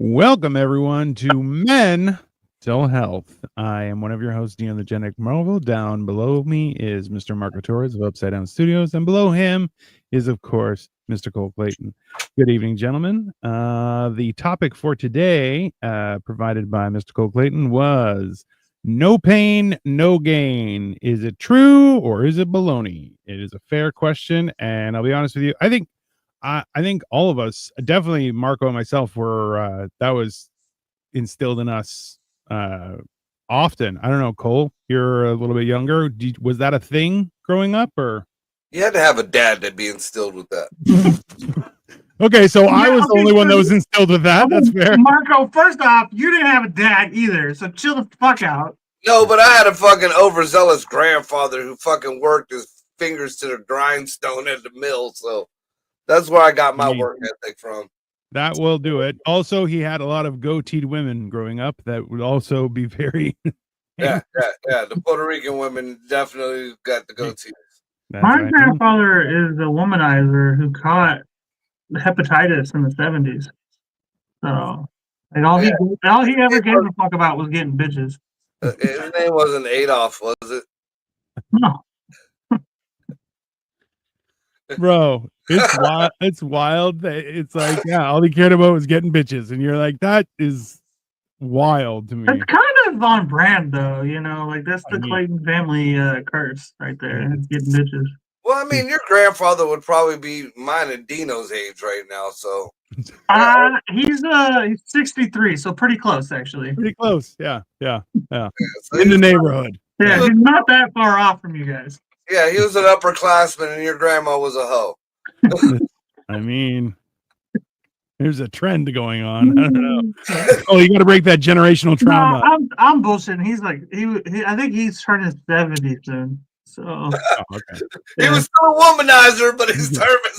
Welcome, everyone, to Mental Health. I am one of your hosts, Dean the Genic Marvel. Down below me is Mr. Marco Torres of Upside Down Studios, and below him is, of course, Mr. Cole Clayton. Good evening, gentlemen. The topic for today, provided by Mr. Cole Clayton, was no pain, no gain. Is it true or is it baloney? It is a fair question, and I'll be honest with you. I think all of us, definitely Marco and myself, were that was instilled in us often. I don't know, Cole, you're a little bit younger. Was that a thing growing up, or? You had to have a dad to be instilled with that. Okay, so I was the only one that was instilled with that. That's fair. Marco, first off, you didn't have a dad either, so chill the fuck out. No, but I had a fucking overzealous grandfather who fucking worked his fingers to the grindstone at the mill, so that's where I got my work ethic from. That will do it. Also, he had a lot of goateed women growing up that would also be very... Yeah. The Puerto Rican women definitely got the goatees. My grandfather is a womanizer who caught hepatitis in the 70s. So, like all he ever gave a fuck about was getting bitches. His name wasn't Adolf, was it? No. Bro, it's wild. It's like, yeah, all he cared about was getting bitches, and you're like, that is wild to me. It's kind of on brand, though. You know, like that's the Clayton family curse right there. It's getting bitches. Well, I mean, your grandfather would probably be mine and Dino's age right now. So, he's 63, so pretty close, actually. Pretty close, yeah. So in the neighborhood. Yeah, he's not that far off from you guys. Yeah, he was an upperclassman, and your grandma was a hoe. I mean, there's a trend going on. I don't know. Oh, you got to break that generational trauma. No, I'm bullshitting. He's like I think he's turning 70 soon. So okay. He was still a womanizer, but he's turning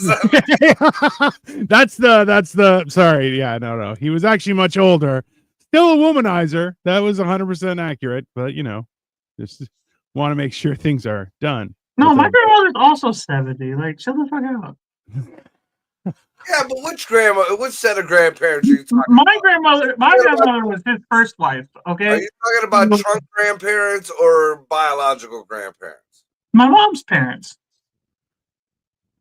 70. That's the sorry. Yeah, no. He was actually much older. Still a womanizer. That was 100% accurate, but just want to make sure things are done. No, my grandmother's also 70. Like, shut the fuck out. Yeah, but which set of grandparents are you talking about? My grandmother was his first wife, okay? Are you talking about trunk grandparents or biological grandparents? My mom's parents.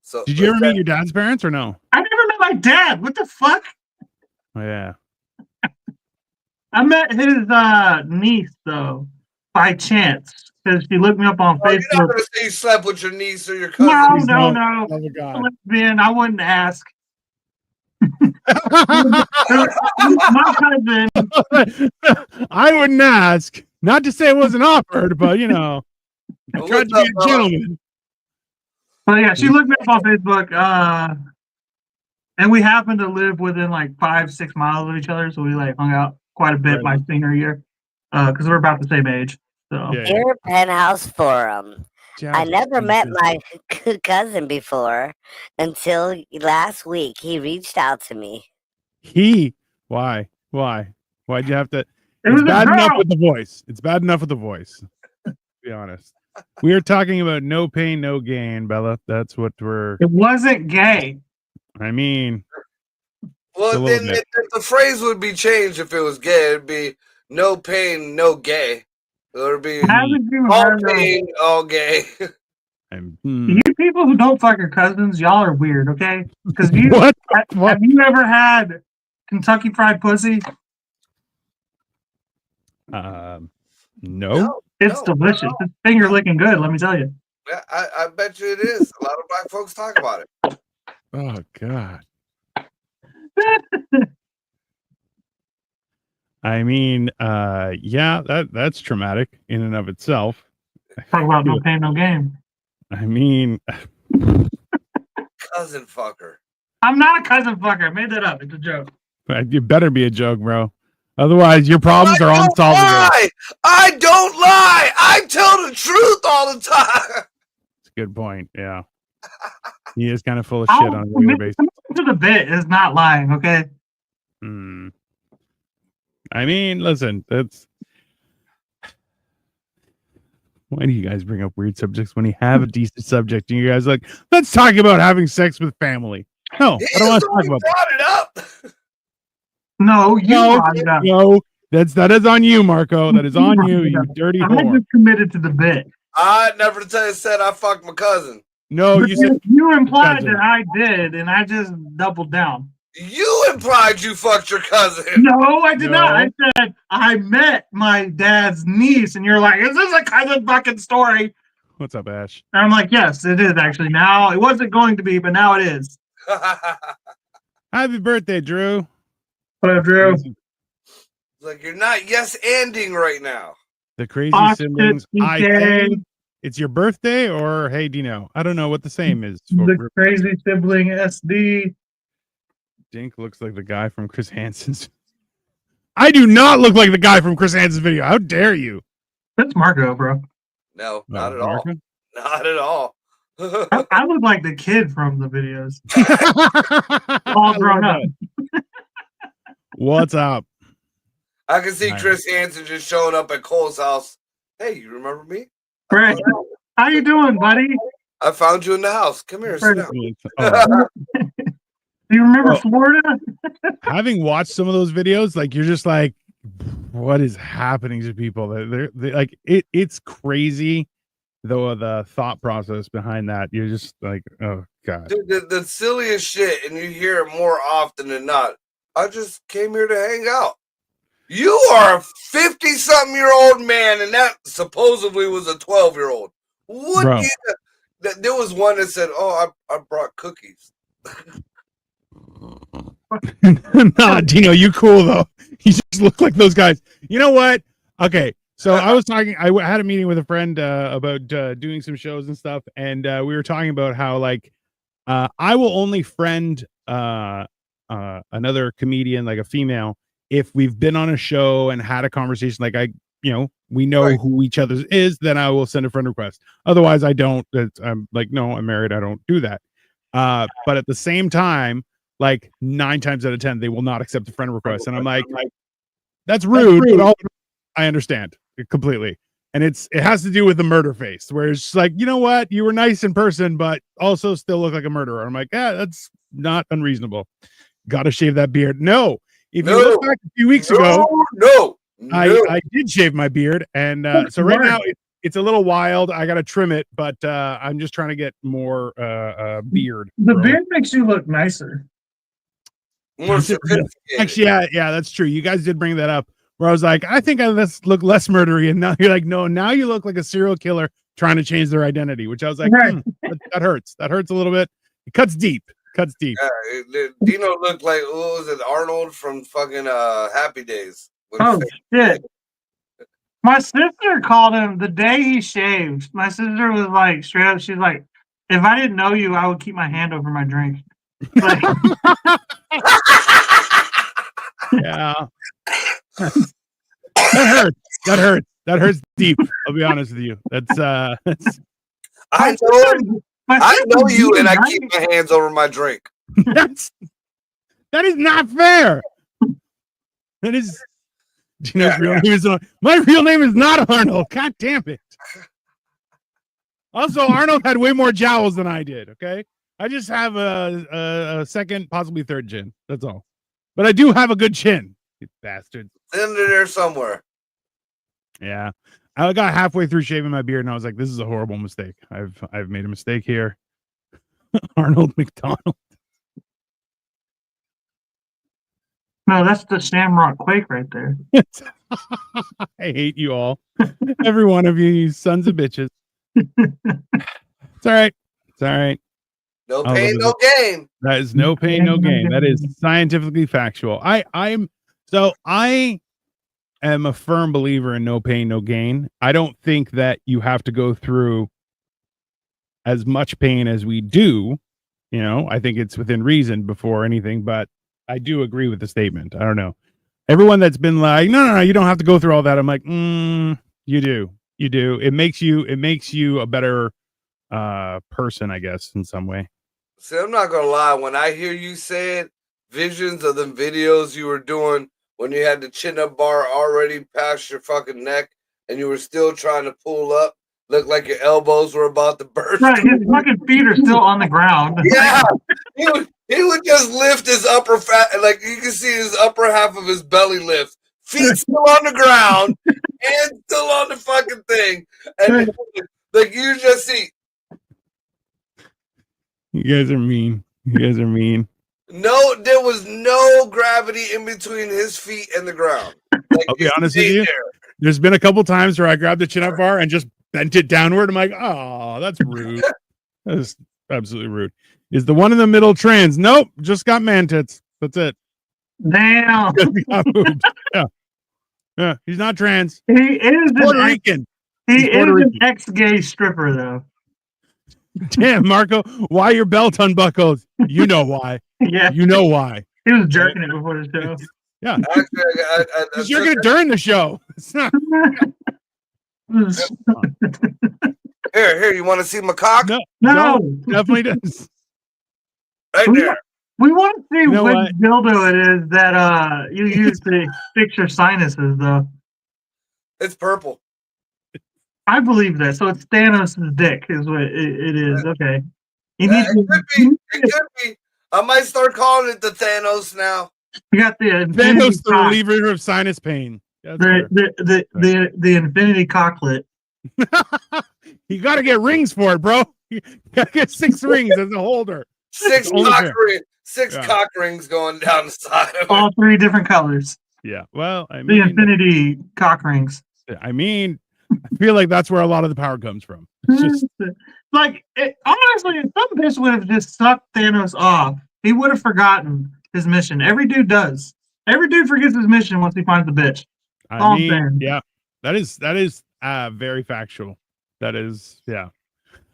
So did you ever meet your dad's parents or no? I never met my dad. What the fuck? Oh, yeah. I met his niece, though, by chance. Because she looked me up on Facebook. You're not going to say you slept with your niece or your cousin. No. Oh, my God. Lesbian, I wouldn't ask. My cousin. I wouldn't ask. Not to say it wasn't offered, but I tried to be a gentleman. But yeah, she looked me up on Facebook. And we happened to live within like 5-6 miles of each other, so we like hung out quite a bit my senior year. Because we're about the same age. So. Dear Penthouse Forum, I never met my cousin before until last week. He reached out to me. Why? Why'd you have to? It's bad enough with the voice. It's bad enough with the voice. To be honest. We are talking about no pain, no gain, Bella. That's what we're. It wasn't gay. I mean. Well, then the phrase would be changed if it was gay. It'd be no pain, no gay. Or be all pain, all gay. You people who don't fuck your cousins, y'all are weird, okay? Because what? Have you ever had Kentucky Fried Pussy? No. It's delicious. It's finger licking good, let me tell you. Yeah, I bet you it is. A lot of black folks talk about it. Oh, God. I mean, yeah, that's traumatic in and of itself. Talk about no pain, no gain. I mean, cousin fucker. I'm not a cousin fucker. I made that up. It's a joke. You better be a joke, bro. Otherwise, your problems are unsolvable. I don't lie. I tell the truth all the time. That's a good point. Yeah, he is kind of full of shit on a regular basis. To the bit is not lying. Okay. I mean, listen, that's why do you guys bring up weird subjects when you have a decent subject and you guys are like, let's talk about having sex with family? No, I don't want to talk about that. Brought it up. No, no. That is on you, Marco. That is on you, you dirty whore. I just committed to the bit. I never said I fucked my cousin. No, but you said you implied that I did, and I just doubled down. You implied you fucked your cousin. No, I did not. I said I met my dad's niece, and you're like, "Is this a cousin fucking story?" What's up, Ash? And I'm like, "Yes, it is actually. Now it wasn't going to be, but now it is." Happy birthday, Drew. What up, Drew? Like you're not yes-anding right now. The crazy siblings. I think it's your birthday, or hey, Dino. I don't know what the same is. The crazy sibling SD. Dink looks like the guy from Chris Hansen's. I do not look like the guy from Chris Hansen's video. How dare you? That's Marco, bro. No, not at all. Not at all. I look like the kid from the videos. All grown up. What's up? I can see Chris Hansen just showing up at Cole's house. Hey, you remember me? Right. How you doing, buddy? I found you in the house. Come here, sit down. Do you remember Florida? Having watched some of those videos, like you're just like, what is happening to people? They're like it's crazy, though the thought process behind that. You're just like, oh god. Dude, the silliest shit, and you hear it more often than not. I just came here to hang out. You are a 50-something-year-old man, and that supposedly was a 12-year-old. What? There was one that said, "Oh, I brought cookies." Nah, Dino, you cool though. You just look like those guys. You know what? Okay, so I was talking. I had a meeting with a friend about doing some shows and stuff, and we were talking about how like I will only friend another comedian, like a female, if we've been on a show and had a conversation. Like we know who each other is. Then I will send a friend request. Otherwise, I don't. I'm like, no, I'm married. I don't do that. But at the same time, like 9 times out of 10, they will not accept a friend request. And I'm like, that's rude, but I understand it completely. And it has to do with the murder face, where it's just like, you know what? You were nice in person, but also still look like a murderer. I'm like, yeah, that's not unreasonable. Got to shave that beard. No. If you look back a few weeks ago, I did shave my beard. And so right now it's a little wild. I got to trim it, but I'm just trying to get more beard. The beard makes you look nicer. Actually, yeah, that's true. You guys did bring that up, where I was like, I think I look less murdery, and now you're like, no, now you look like a serial killer trying to change their identity, which I was like, that hurts. That hurts a little bit. It cuts deep. Yeah, Dino looked like, what was it, Arnold from fucking Happy Days. Oh shit! My sister called him the day he shaved. My sister was like, straight up, she's like, if I didn't know you, I would keep my hand over my drink. Like, yeah. That hurts deep. I'll be honest with you. That's I know you, and I keep my hands over my drink. That is not fair. That is real name is my real name is not Arnold. God damn it. Also, Arnold had way more jowls than I did. Okay, I just have a second, possibly third chin. That's all. But I do have a good chin. You bastard. It's in there somewhere. Yeah. I got halfway through shaving my beard and I was like, this is a horrible mistake. I've made a mistake here. Arnold McDonald. No, that's the Shamrock Quake right there. I hate you all. Every one of you sons of bitches. It's all right. It's all right. No pain, no gain. That is no pain, no gain. That is scientifically factual. I am a firm believer in no pain, no gain. I don't think that you have to go through as much pain as we do. You know, I think it's within reason before anything, but I do agree with the statement. I don't know. Everyone that's been like, no, you don't have to go through all that. I'm like, you do. It makes you a better person, I guess, in some way. See, I'm not gonna lie. When I hear you say it, visions of the videos you were doing when you had the chin-up bar already past your fucking neck and you were still trying to pull up, looked like your elbows were about to burst. Right, his fucking feet are still on the ground. Yeah, he would just lift his upper fat, like you can see his upper half of his belly lift, feet still on the ground, hands still on the fucking thing, and like you just see. You guys are mean. You guys are mean. No, there was no gravity in between his feet and the ground. Like, I'll be honest with you. There's been a couple times where I grabbed the chin up bar and just bent it downward. I'm like, oh, that's rude. That's absolutely rude. Is the one in the middle trans? Nope, just got man tits. That's it. Damn. Yeah, he's not trans. He is Puerto Rican. He is Puerto an Rican. ex-gay stripper, though. Damn, Marco, why your belt unbuckled? You know why. Yeah, You know why. he was jerking it before the show. Yeah, Actually, I because you're gonna during the show. It's not. Here, you want to see my cock? No. Definitely does. Right there. We want to see You know which what? dildo it is that you use to fix your sinuses, though. It's purple. I believe that. So it's Thanos' dick, is what it is. Okay. You need It could be. It could be. I might start calling it the Thanos now. you got the Thanos, infinity the cock, reliever of sinus pain. That's fair. the infinity cocklet. You got to get rings for it, bro. You got to get 6 rings as a holder. Six Only cock fair. rings. Six Yeah. cock rings going down the side of it. All 3 different colors. Yeah. Well, I The mean, infinity cock rings. I feel like that's where a lot of the power comes from. It's just Like, honestly, if some bitch would have just sucked Thanos off, he would have forgotten his mission. Every dude does. Every dude forgets his mission once he finds the bitch. I mean, fair. yeah, that is very factual. That is, yeah.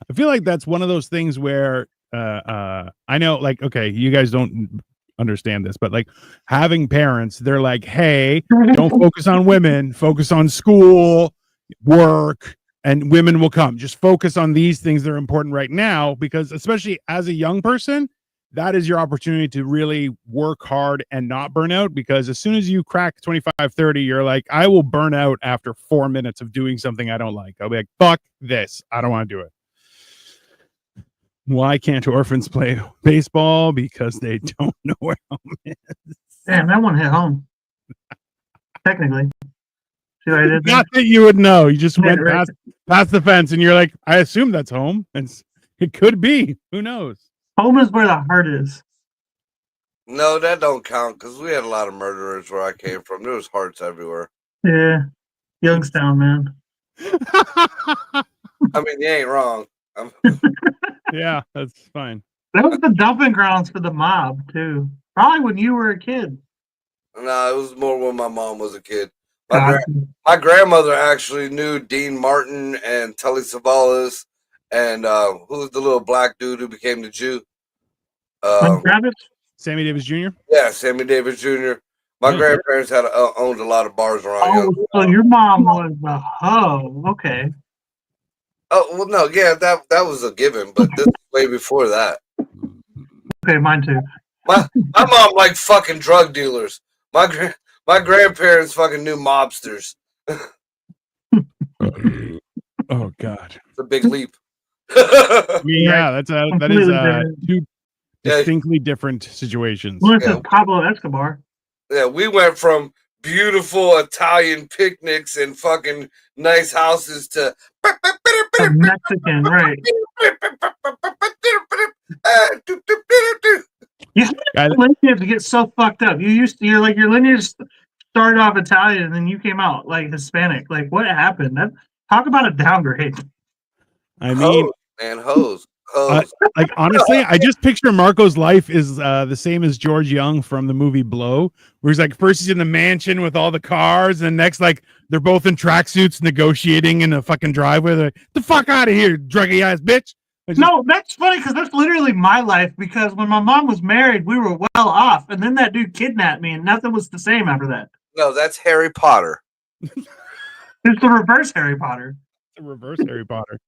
I feel like that's one of those things where I know, like, okay, you guys don't understand this, but like having parents, they're like, hey, don't focus on women, focus on school, work, and women will come. Just focus on these things that are important right now, because especially as a young person, that is your opportunity to really work hard and not burn out, because as soon as you crack 25, 30, you're like, I will burn out after 4 minutes of doing something I don't like. I'll be like, fuck this. I don't want to do it. Why can't orphans play baseball? Because they don't know where home is. Damn, that one hit home. Technically. See what I did there? Not that you would know. You just Yeah, went right. past the fence and you're like, I assume that's home. And it could be. Who knows? Home is where the heart is. No, that don't count because we had a lot of murderers where I came from. There was hearts everywhere. Yeah. Youngstown, man. I mean, you ain't wrong. Yeah, that's fine. That was the dumping grounds for the mob, too. Probably when you were a kid. No, it was more when my mom was a kid. Gotcha. My grandmother actually knew Dean Martin and Telly Savalas and who was the little black dude who became the Jew? Travis? Sammy Davis Jr. Yeah, Sammy Davis Jr. My grandparents had owned a lot of bars around Oh, here. so your mom was a hoe. Okay. Oh well, no, yeah, that was a given, but this was way before that. Okay, mine too. My mom liked fucking drug dealers. My grandparents fucking knew mobsters. Oh God. It's a big leap. I mean, yeah, that is Completely different. two distinctly different situations. Well, it's Yeah. Pablo Escobar. Yeah, we went from beautiful Italian picnics and fucking nice houses to A Mexican, right. Yeah, I- lineage get so fucked up. Your lineage started off Italian and then you came out like Hispanic. Like, what happened? Talk about a downgrade. I mean, Hose, man, hose. like honestly, I just picture Marco's life is the same as George Young from the movie Blow, where he's like, first he's in the mansion with all the cars, and next like they're both in tracksuits negotiating in a fucking driveway. They're like, the fuck out of here, druggy ass bitch. No, that's funny because that's literally my life. Because when my mom was married, we were well off, and then that dude kidnapped me, and nothing was the same after that. No, that's Harry Potter. It's the reverse Harry Potter. The reverse Harry Potter.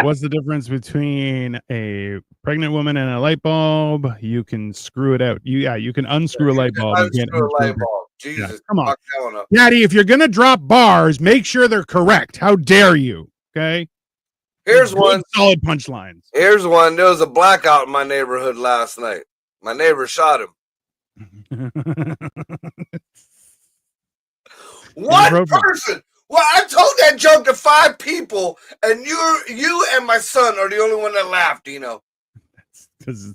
What's the difference between a pregnant woman and a light bulb? You can screw it out. You can unscrew a light bulb. You can't Unscrew a light unscrew it. bulb. Jesus, Yeah, come on. fuck that one up. Daddy, if you're gonna drop bars, make sure they're correct. How dare you? Okay. Here's Good, one. solid punchlines. Here's one. There was a blackout in my neighborhood last night. My neighbor shot him. One person. Well, I told that joke to 5 people, and you and my son are the only one that laughed, Dino.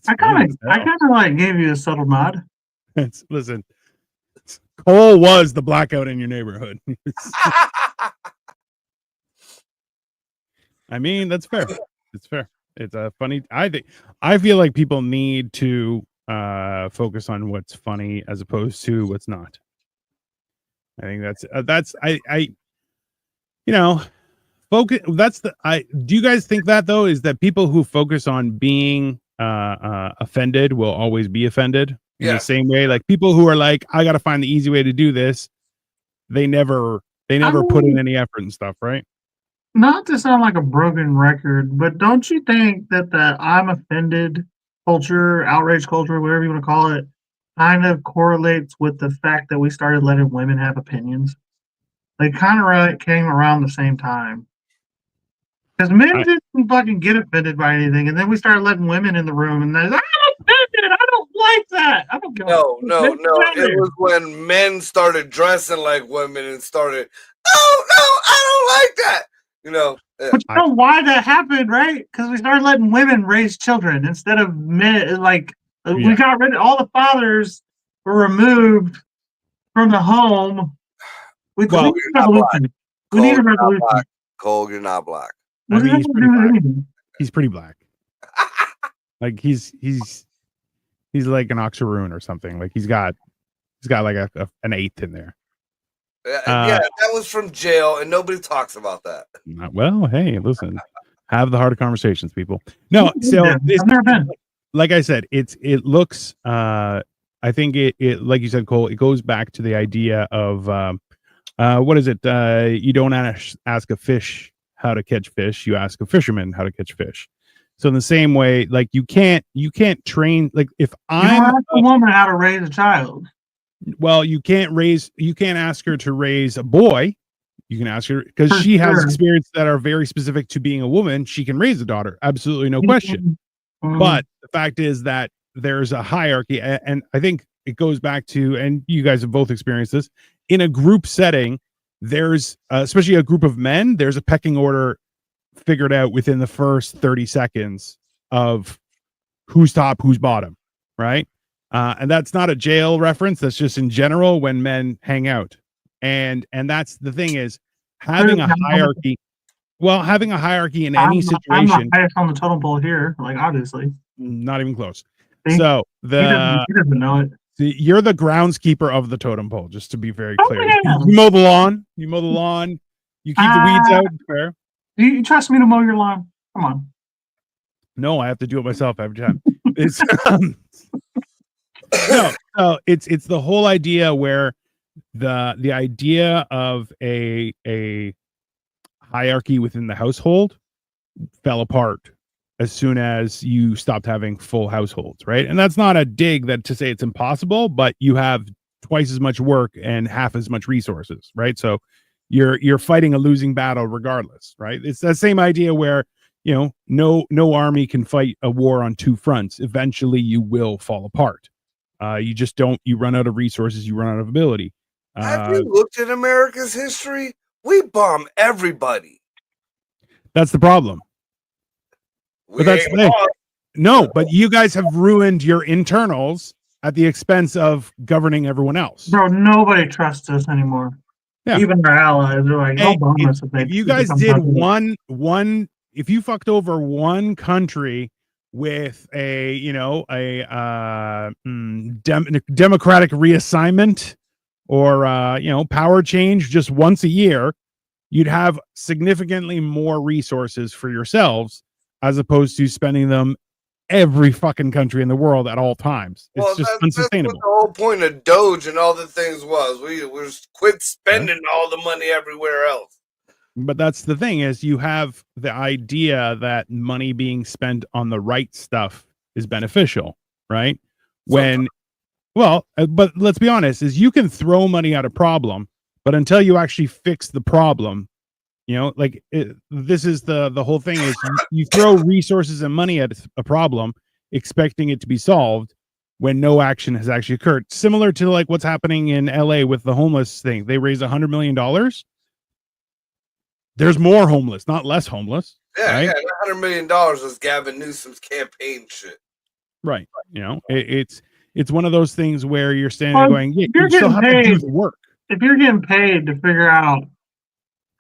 I kind of like gave you a subtle nod. Listen, Cole was the blackout in your neighborhood. I mean, that's fair. It's fair. It's a funny. I feel like people need to focus on what's funny as opposed to what's not. I think that's you know, focus. Do you guys think that though is that people who focus on being offended will always be offended in the same way? Like people who are like, I got to find the easy way to do this. They never put in any effort and stuff, right? Not to sound like a broken record, but don't you think that the I'm offended culture, outrage culture, whatever you want to call it, kind of correlates with the fact that we started letting women have opinions? They kind of came around the same time. Because men didn't fucking get offended by anything, and then we started letting women in the room, and they're like, I'm offended, I don't like that. I don't No. It was when men started dressing like women and started, no, I don't like that. You know. But you know why that happened, right? Because we started letting women raise children instead of men. Like we got rid of all the fathers were removed from the home. We need a revolution. We need a revolution. Cole, you're not black. I mean, he's pretty black. He's pretty black. Like he's like an Oxaroon or something. Like he's got like an 8th in there. Yeah, that was from jail, and nobody talks about that. Well, hey, listen, have the hard conversations, people. No, so I've never been. Like I said, it looks. I think it like you said, Cole. It goes back to the idea of what is it? You don't ask a fish how to catch fish. You ask a fisherman how to catch fish. So in the same way, like you can't train. Like if I'm ask a woman how to raise a child. Well, you can't ask her to raise a boy. You can ask her because she has experience that are very specific to being a woman. She can raise a daughter. Absolutely no question. But the fact is that there's a hierarchy. And I think it goes back to, and you guys have both experienced this in a group setting. There's especially a group of men. There's a pecking order figured out within the first 30 seconds of who's top, who's bottom. Right. And that's not a jail reference. That's just in general when men hang out. And that's the thing is having a hierarchy. Well, having a hierarchy in any situation. I'm the highest on the totem pole here, like obviously. Not even close. See? So he doesn't know it. You're the groundskeeper of the totem pole, just to be very clear. Yeah. You mow the lawn. You keep the weeds out. Fair. You trust me to mow your lawn? Come on. No, I have to do it myself every time. It's no, it's the whole idea where the idea of a hierarchy within the household fell apart as soon as you stopped having full households, right? And that's not a dig that to say it's impossible, but you have twice as much work and half as much resources, right? So you're fighting a losing battle regardless, right? It's that same idea where no army can fight a war on 2 fronts. Eventually you will fall apart. You run out of resources, you run out of ability. Have you looked at America's history? We bomb everybody. That's the problem. But that's the thing. No, but you guys have ruined your internals at the expense of governing everyone else. Bro, nobody trusts us anymore. Yeah. Even our allies are like, hey, if you guys did if you fucked over one country with a democratic reassignment or power change just once a year, you'd have significantly more resources for yourselves as opposed to spending them every fucking country in the world at all times. It's just unsustainable. That's what the whole point of Doge and all the things was. We quit spending all the money everywhere else. But that's the thing is you have the idea that money being spent on the right stuff is beneficial, right? But let's be honest, is you can throw money at a problem, but until you actually fix the problem, You know, like this is the whole thing is you throw resources and money at a problem, expecting it to be solved when no action has actually occurred. Similar to like what's happening in LA with the homeless thing. They raised $100 million. There's more homeless, not less homeless. Yeah, right? $100 million was Gavin Newsom's campaign shit. Right. You know, it's one of those things where you're standing there going, yeah, you still have to do the work. If you're getting paid to figure out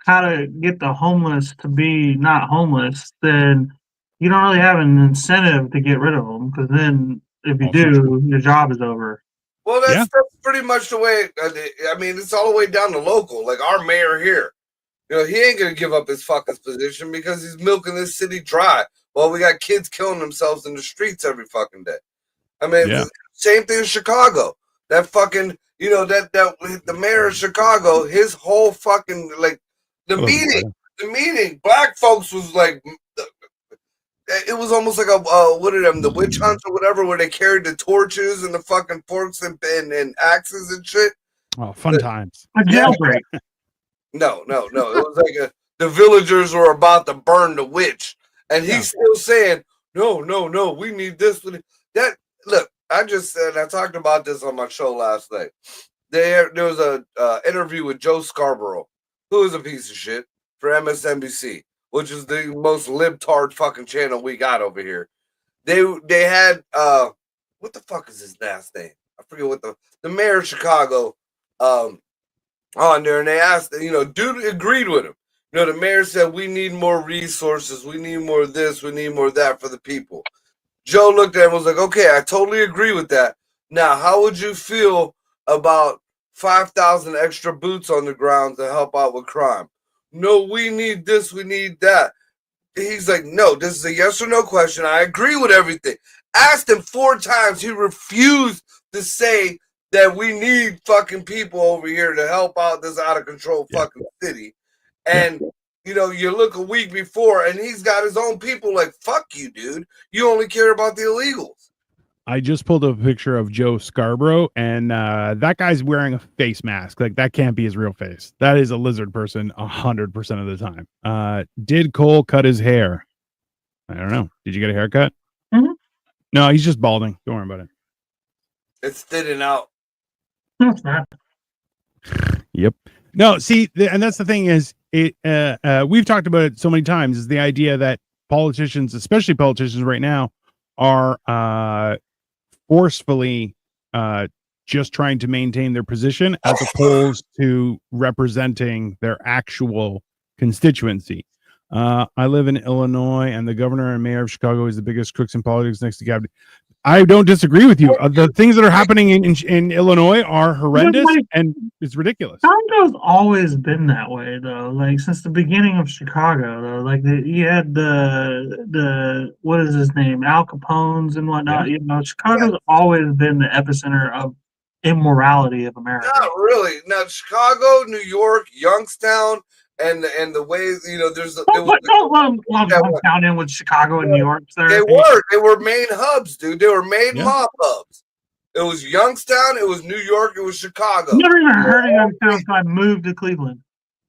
how to get the homeless to be not homeless, then you don't really have an incentive to get rid of them, because then if you do, your job is over. Well, that's pretty much the way. I mean, it's all the way down to local. Like our mayor here, you know, he ain't gonna give up his fucking position because he's milking this city dry. Well, we got kids killing themselves in the streets every fucking day. I mean, same thing in Chicago. That fucking, you know, that the mayor of Chicago, his whole fucking like the meeting, black folks was like, it was almost like a what are them, the witch hunts or whatever, where they carried the torches and the fucking forks and axes and shit. Oh, fun times. A jailbreak. No. It was like the villagers were about to burn the witch, and he's still saying, no, we need this. That look, I just said, I talked about this on my show last night. There was a interview with Joe Scarborough, who is a piece of shit, for MSNBC, which is the most libtard fucking channel we got over here. They had what the fuck is his last name? I forget what the mayor of Chicago on there, and they asked, you know, dude agreed with him. You know, the mayor said, we need more resources, we need more of this, we need more of that for the people. Joe looked at him and was like, okay, I totally agree with that. Now, how would you feel about 5,000 extra boots on the ground to help out with crime? No, we need this, we need that. He's like, no, this is a yes or no question. I agree with everything. Asked him 4 times. He refused to say that we need fucking people over here to help out this out of control fucking city. And, you know, you look a week before and he's got his own people like, fuck you, dude. You only care about the illegals. I just pulled up a picture of Joe Scarborough, and that guy's wearing a face mask. Like, that can't be his real face. That is a lizard person 100% of the time. Did Cole cut his hair? I don't know. Did you get a haircut? Mm-hmm. No, he's just balding. Don't worry about it. It's thinning out. Yep. No, see, and that's the thing is, we've talked about it so many times, is the idea that politicians, especially politicians right now, are forcefully just trying to maintain their position as opposed to representing their actual constituency. I live in Illinois, and the governor and mayor of Chicago is the biggest crooks in politics next to Gavin. I don't disagree with you. The things that are happening in Illinois are horrendous, and it's ridiculous. Chicago's always been that way, though. Like, since the beginning of Chicago, though. Like, you had the what is his name, Al Capone's and whatnot. You know, Chicago's always been the epicenter of immorality of America. Not really. Now, Chicago, New York, Youngstown, and the ways, you know, don't lump Youngstown in with Chicago and New York, sir. They were main hubs, dude. They were main mob hubs. It was Youngstown, it was New York, it was Chicago. Never even heard of Youngstown until I moved to Cleveland.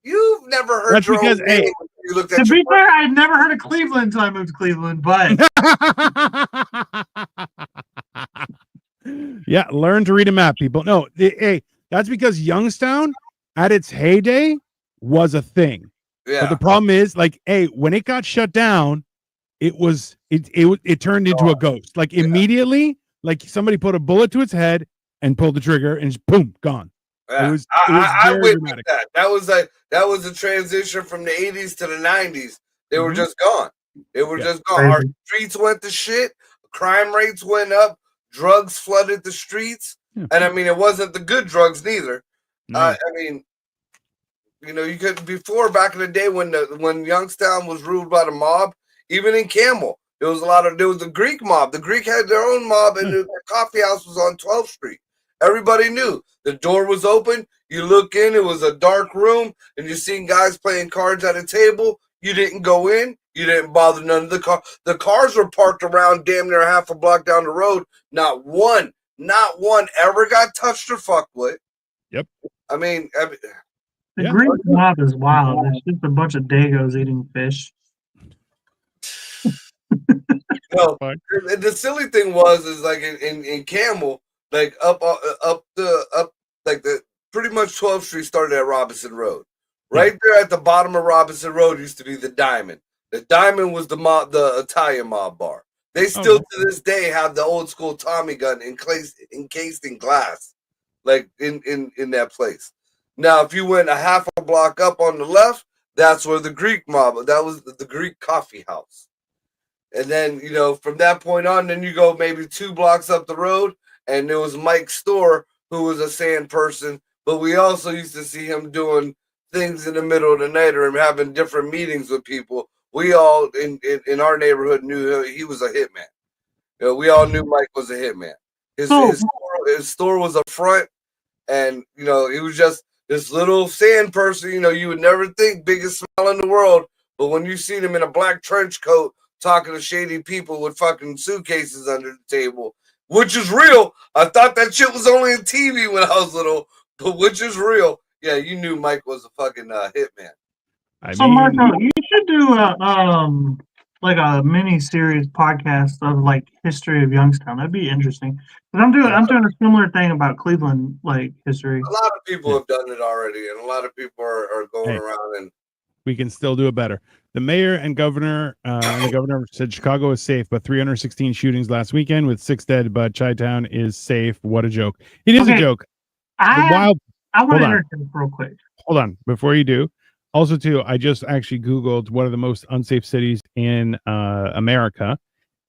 You've never heard That's your because, own name. You looked at to be fair, I had never heard of Cleveland until I moved to Cleveland, but yeah, learn to read a map, people. No, hey, that's because Youngstown at its heyday was a thing. Yeah. But the problem is, like, hey, when it got shut down, it turned into a ghost. Like, immediately, like somebody put a bullet to its head and pulled the trigger, and just, boom, gone. Yeah. It was I very witnessed that. That was a transition from the 80s to the 90s. They were just gone. They were just gone. Our streets went to shit. Crime rates went up. Drugs flooded the streets. And I mean, it wasn't the good drugs neither. I mean, you know, you could before back in the day when Youngstown was ruled by the mob, even in Campbell, there was the Greek mob. The Greek had their own mob, and the coffee house was on 12th Street. Everybody knew the door was open. You look in, it was a dark room, and you seen guys playing cards at a table. You didn't go in. You didn't bother none of the cars. The cars were parked around damn near half a block down the road. Not one ever got touched or fucked with. Yep. I mean, The Yeah. Greek mob is wild. It's just a bunch of Dagos eating fish. No, Fine. the silly thing is like in Camel, like up like the pretty much 12th Street started at Robinson Road. Right there at the bottom of Robinson Road used to be the Diamond. The Diamond was the Italian mob bar. They still to this day have the old school Tommy gun encased in glass, like in that place. Now, if you went a half a block up on the left, that's where the Greek mob. That was the Greek coffee house. And then, from that point on, then you go maybe 2 blocks up the road, and there was Mike's store, who was a sand person. But we also used to see him doing things in the middle of the night or him having different meetings with people. We all in our neighborhood knew he was a hitman. We all knew Mike was a hitman. His store was a front, and he was just this little sand person. You would never think biggest smile in the world, but when you seen him in a black trench coat talking to shady people with fucking suitcases under the table, which is real. I thought that shit was only on TV when I was little, but which is real. Yeah, you knew Mike was a fucking hitman. Marco, you should do a mini series podcast of like history of Youngstown. That'd be interesting. But I'm doing a similar thing about Cleveland like history. A lot of people have done it already, and a lot of people are going around and. We can still do it better. The mayor and governor, said Chicago is safe, but 316 shootings last weekend with 6 dead. But Chi-Town is safe. What a joke! It is a joke. I want to interject real quick. Hold on, before you do. Also, too, I just actually Googled what are the most unsafe cities in America,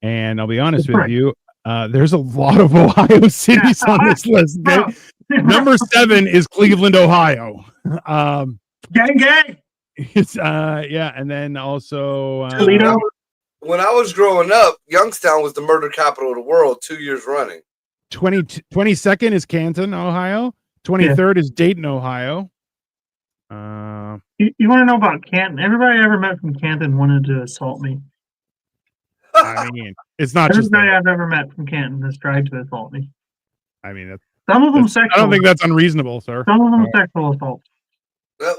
and I'll be honest with you, there's a lot of Ohio cities on this list. Okay? Number 7 is Cleveland, Ohio. Gang. It's and then also Toledo. When I was growing up, Youngstown was the murder capital of the world 2 years running. 22nd is Canton, Ohio. 23rd is Dayton, Ohio. You want to know about Canton? Everybody I ever met from Canton wanted to assault me. I mean, it's not everybody I've ever met from Canton has tried to assault me. I mean, some of them sexual. I don't think that's unreasonable, sir. Some of them sexual assault.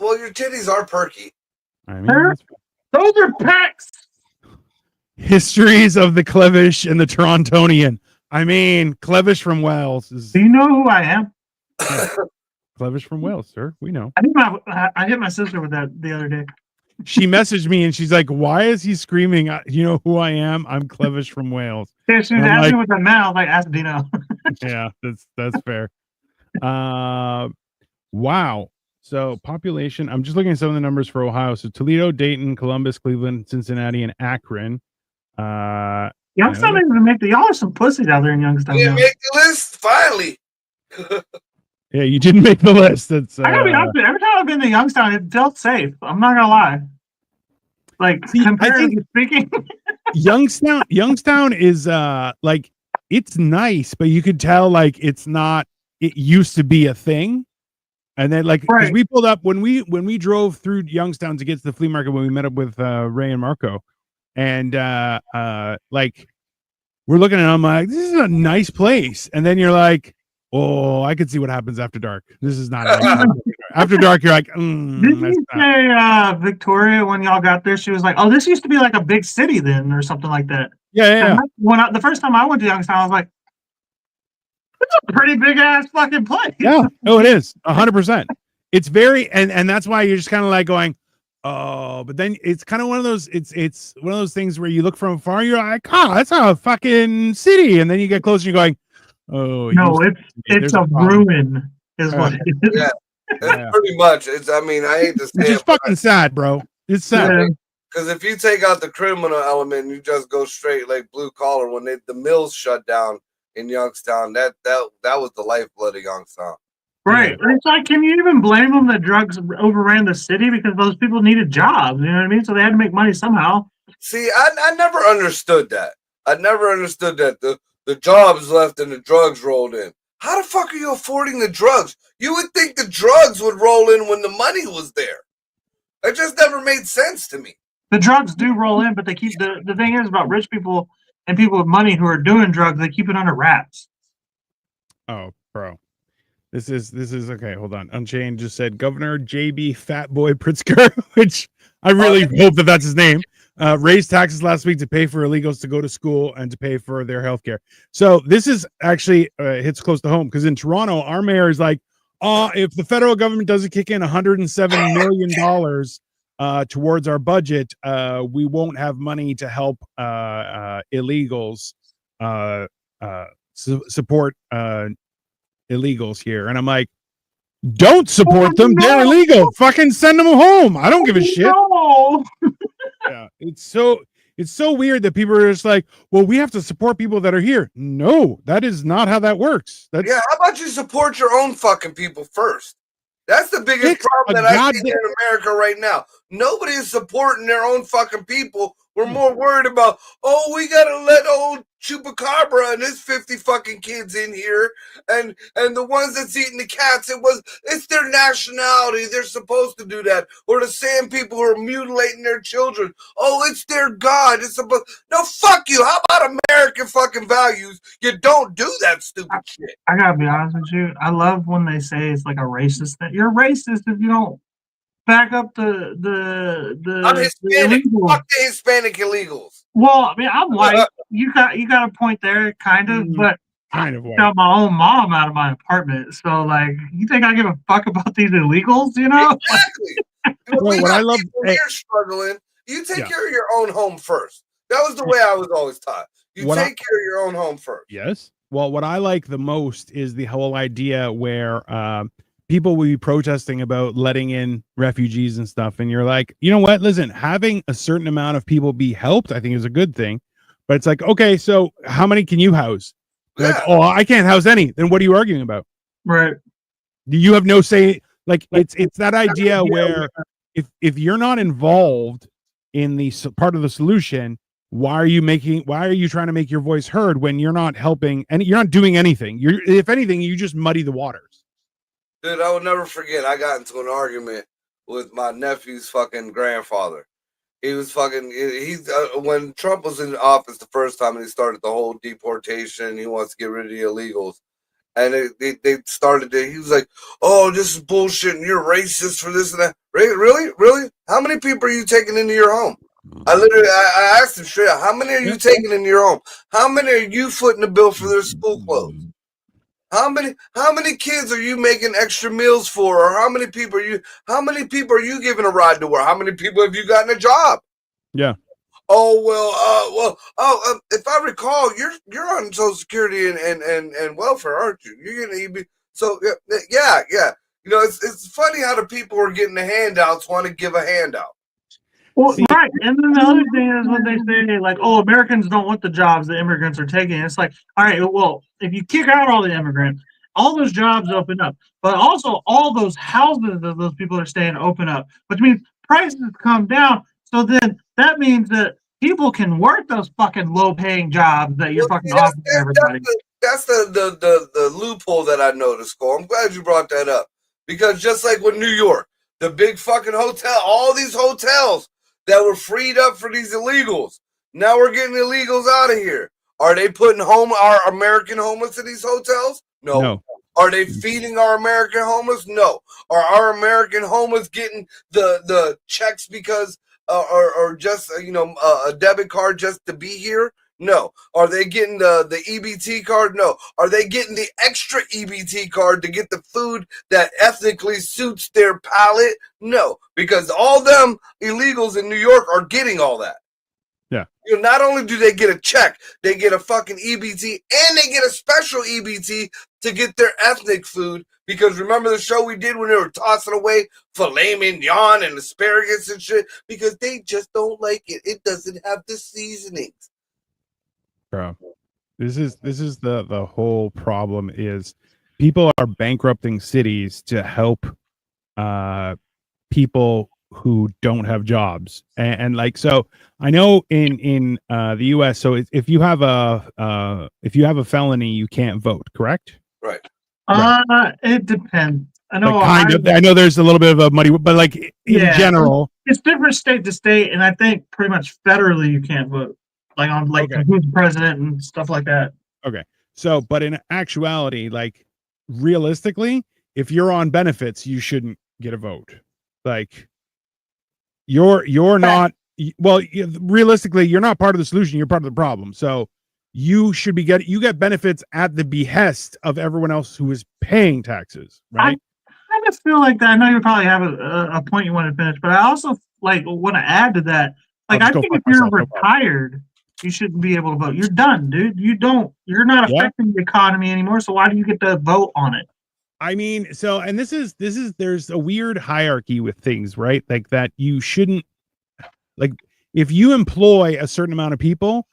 Well, your titties are perky. I mean, those are pecs. Histories of the Clevish and the Torontonian. I mean, Clevish from Wales is. Do you know who I am? Clevish from Wales, sir. We know. I hit my sister with that the other day. She messaged me and she's like, "Why is he screaming? You know who I am? I'm Clevish from Wales." Yeah, she was asking with the mouth, like, ask Dino. Yeah, that's fair. Wow. So population, I'm just looking at some of the numbers for Ohio. So Toledo, Dayton, Columbus, Cleveland, Cincinnati, and Akron. Youngstown didn't even make y'all are some pussies out there in Youngstown. You didn't make the list, finally. Yeah, you didn't make the list. That's I gotta be honest, every time I've been to Youngstown, it felt safe. I'm not gonna lie. Like, comparatively speaking. Youngstown is like, it's nice, but you could tell like it used to be a thing. And then, like, because we pulled up when we drove through Youngstown to get to the flea market when we met up with Ray and Marco, and like we're looking at it, I'm like, this is a nice place, and then you're like, oh, I could see what happens after dark. This is not nice. After dark. You're like, did you say Victoria when y'all got there? She was like, oh, this used to be like a big city then, or something like that. Yeah. The first time I went to Youngstown, I was like, it's a pretty big ass fucking place. Yeah. Oh, it is 100%. It's very, and that's why you're just kind of like going, oh, but then it's kind of one of those, it's one of those things where you look from afar, you're like, oh, that's a fucking city. And then you get closer, you're going, oh, no, it's a ruin is what it is. Yeah. It's pretty much. I hate to say it's just fucking sad, bro. It's sad. Because if you take out the criminal element and you just go straight like blue collar, when the mills shut down in Youngstown, that was the lifeblood of Youngstown. Right. Yeah. It's like, can you even blame them that drugs overran the city because those people needed jobs? You know what I mean? So they had to make money somehow. See, I never understood that. I never understood that. The jobs left and the drugs rolled in. How the fuck are you affording the drugs? You would think the drugs would roll in when the money was there. It just never made sense to me. The drugs do roll in, but they keep the thing is about rich people and people with money who are doing drugs, they keep it under wraps. Oh, bro. This is okay. Hold on. Unchained just said Governor JB Fatboy Pritzker, which I really hope that that's his name. Raised taxes last week to pay for illegals to go to school and to pay for their health care. So this is actually hits close to home because in Toronto, our mayor is like, if the federal government doesn't kick in $107 million towards our budget, we won't have money to help illegals support illegals here. And I'm like, don't support them. They're illegal. Fucking send them home. I don't give a shit. Yeah, it's so weird that people are just like, well, we have to support people that are here. No, that is not how that works. How about you support your own fucking people first? That's the biggest problem that I see in America right now. Nobody is supporting their own fucking people. We're more worried about, we gotta let old Chupacabra and his 50 fucking kids in here, and the ones that's eating the cats. It's their nationality. They're supposed to do that. Or the same people who are mutilating their children. It's their God. No, fuck you. How about American fucking values? You don't do that stupid shit. I gotta be honest with you. I love when they say it's like a racist thing. You're racist if you don't back up the I'm Hispanic. Fuck the Hispanic illegals. Well, I mean, I'm white. You got a point there, kind of, but kind of white. Got my own mom out of my apartment. So, like, you think I give a fuck about these illegals? You know? Exactly. What I love, you're struggling. You take care of your own home first. That was the way I was always taught. You take care of your own home first. Yes. Well, what I like the most is the whole idea where people will be protesting about letting in refugees and stuff. And you're like, you know what? Listen, having a certain amount of people be helped, I think is a good thing. But it's like, okay, so how many can you house? Like, I can't house any. Then what are you arguing about? Right. You have no say. Like, it's that idea where if you're not involved in the part of the solution, why are you trying to make your voice heard when you're not helping and you're not doing anything? If anything, you just muddy the waters. Dude, I will never forget. I got into an argument with my nephew's fucking grandfather. He was fucking. When Trump was in office the first time, and he started the whole deportation. He wants to get rid of the illegals, and they started. He was like, "Oh, this is bullshit, and you're racist for this and that." Really? How many people are you taking into your home? I asked him straight out, how many are you taking into your home? How many are you footing the bill for their school clothes? How many kids are you making extra meals for? Or how many people are you giving a ride to work? How many people have you gotten a job? Yeah. If I recall, you're on Social Security and welfare, aren't you? You're gonna be so yeah. You know, it's funny how the people who are getting the handouts want to give a handout. Well, right. And then the other thing is when they say, like, Americans don't want the jobs the immigrants are taking. It's like, all right, well, if you kick out all the immigrants, all those jobs open up. But also all those houses that those people are staying open up, which means prices come down. So then that means that people can work those fucking low-paying jobs that you're fucking offering everybody. That's the loophole that I noticed, Cole. I'm glad you brought that up. Because just like with New York, the big fucking hotel, all these hotels that were freed up for these illegals. Now we're getting illegals out of here. Are they putting our American homeless in these hotels? No. Are they feeding our American homeless? No. Are our American homeless getting the checks because or just a debit card just to be here? No. Are they getting the EBT card? No. Are they getting the extra EBT card to get the food that ethnically suits their palate? No. Because all them illegals in New York are getting all that. Yeah. You know, not only do they get a check, they get a fucking EBT and they get a special EBT to get their ethnic food. Because remember the show we did when they were tossing away filet mignon and asparagus and shit? Because they just don't like it. It doesn't have the seasonings. Bro, this is the whole problem is people are bankrupting cities to help people who don't have jobs and like, so I know in the US, so if you have a felony you can't vote, correct? Right. It depends. I know I know there's a little bit of a muddy, but like in general it's different state to state, and I think pretty much federally you can't vote. Like on who's the president and stuff like that. Okay. So, but in actuality, like realistically, if you're on benefits, you shouldn't get a vote. Like you're not, well, realistically, you're not part of the solution. You're part of the problem. So you should be you get benefits at the behest of everyone else who is paying taxes, right? I just feel like that. I know you probably have a point you want to finish, but I also like want to add to that. Like, I think if you're retired, you shouldn't be able to vote. You're done, dude. You're not affecting the economy anymore. So why do you get to vote on it? I mean, so, and this is, there's a weird hierarchy with things, right? Like that you shouldn't, like, if you employ a certain amount of people,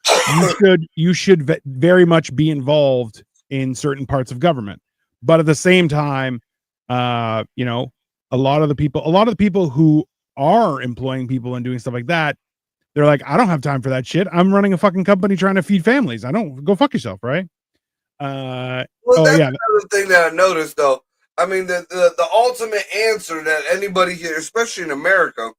you should very much be involved in certain parts of government. But at the same time, you know, a lot of the people who are employing people and doing stuff like that, they're like, I don't have time for that shit. I'm running a fucking company trying to feed families. I don't, go fuck yourself, right? Well, that's another thing that I noticed, though. I mean, the ultimate answer that anybody here, especially in America,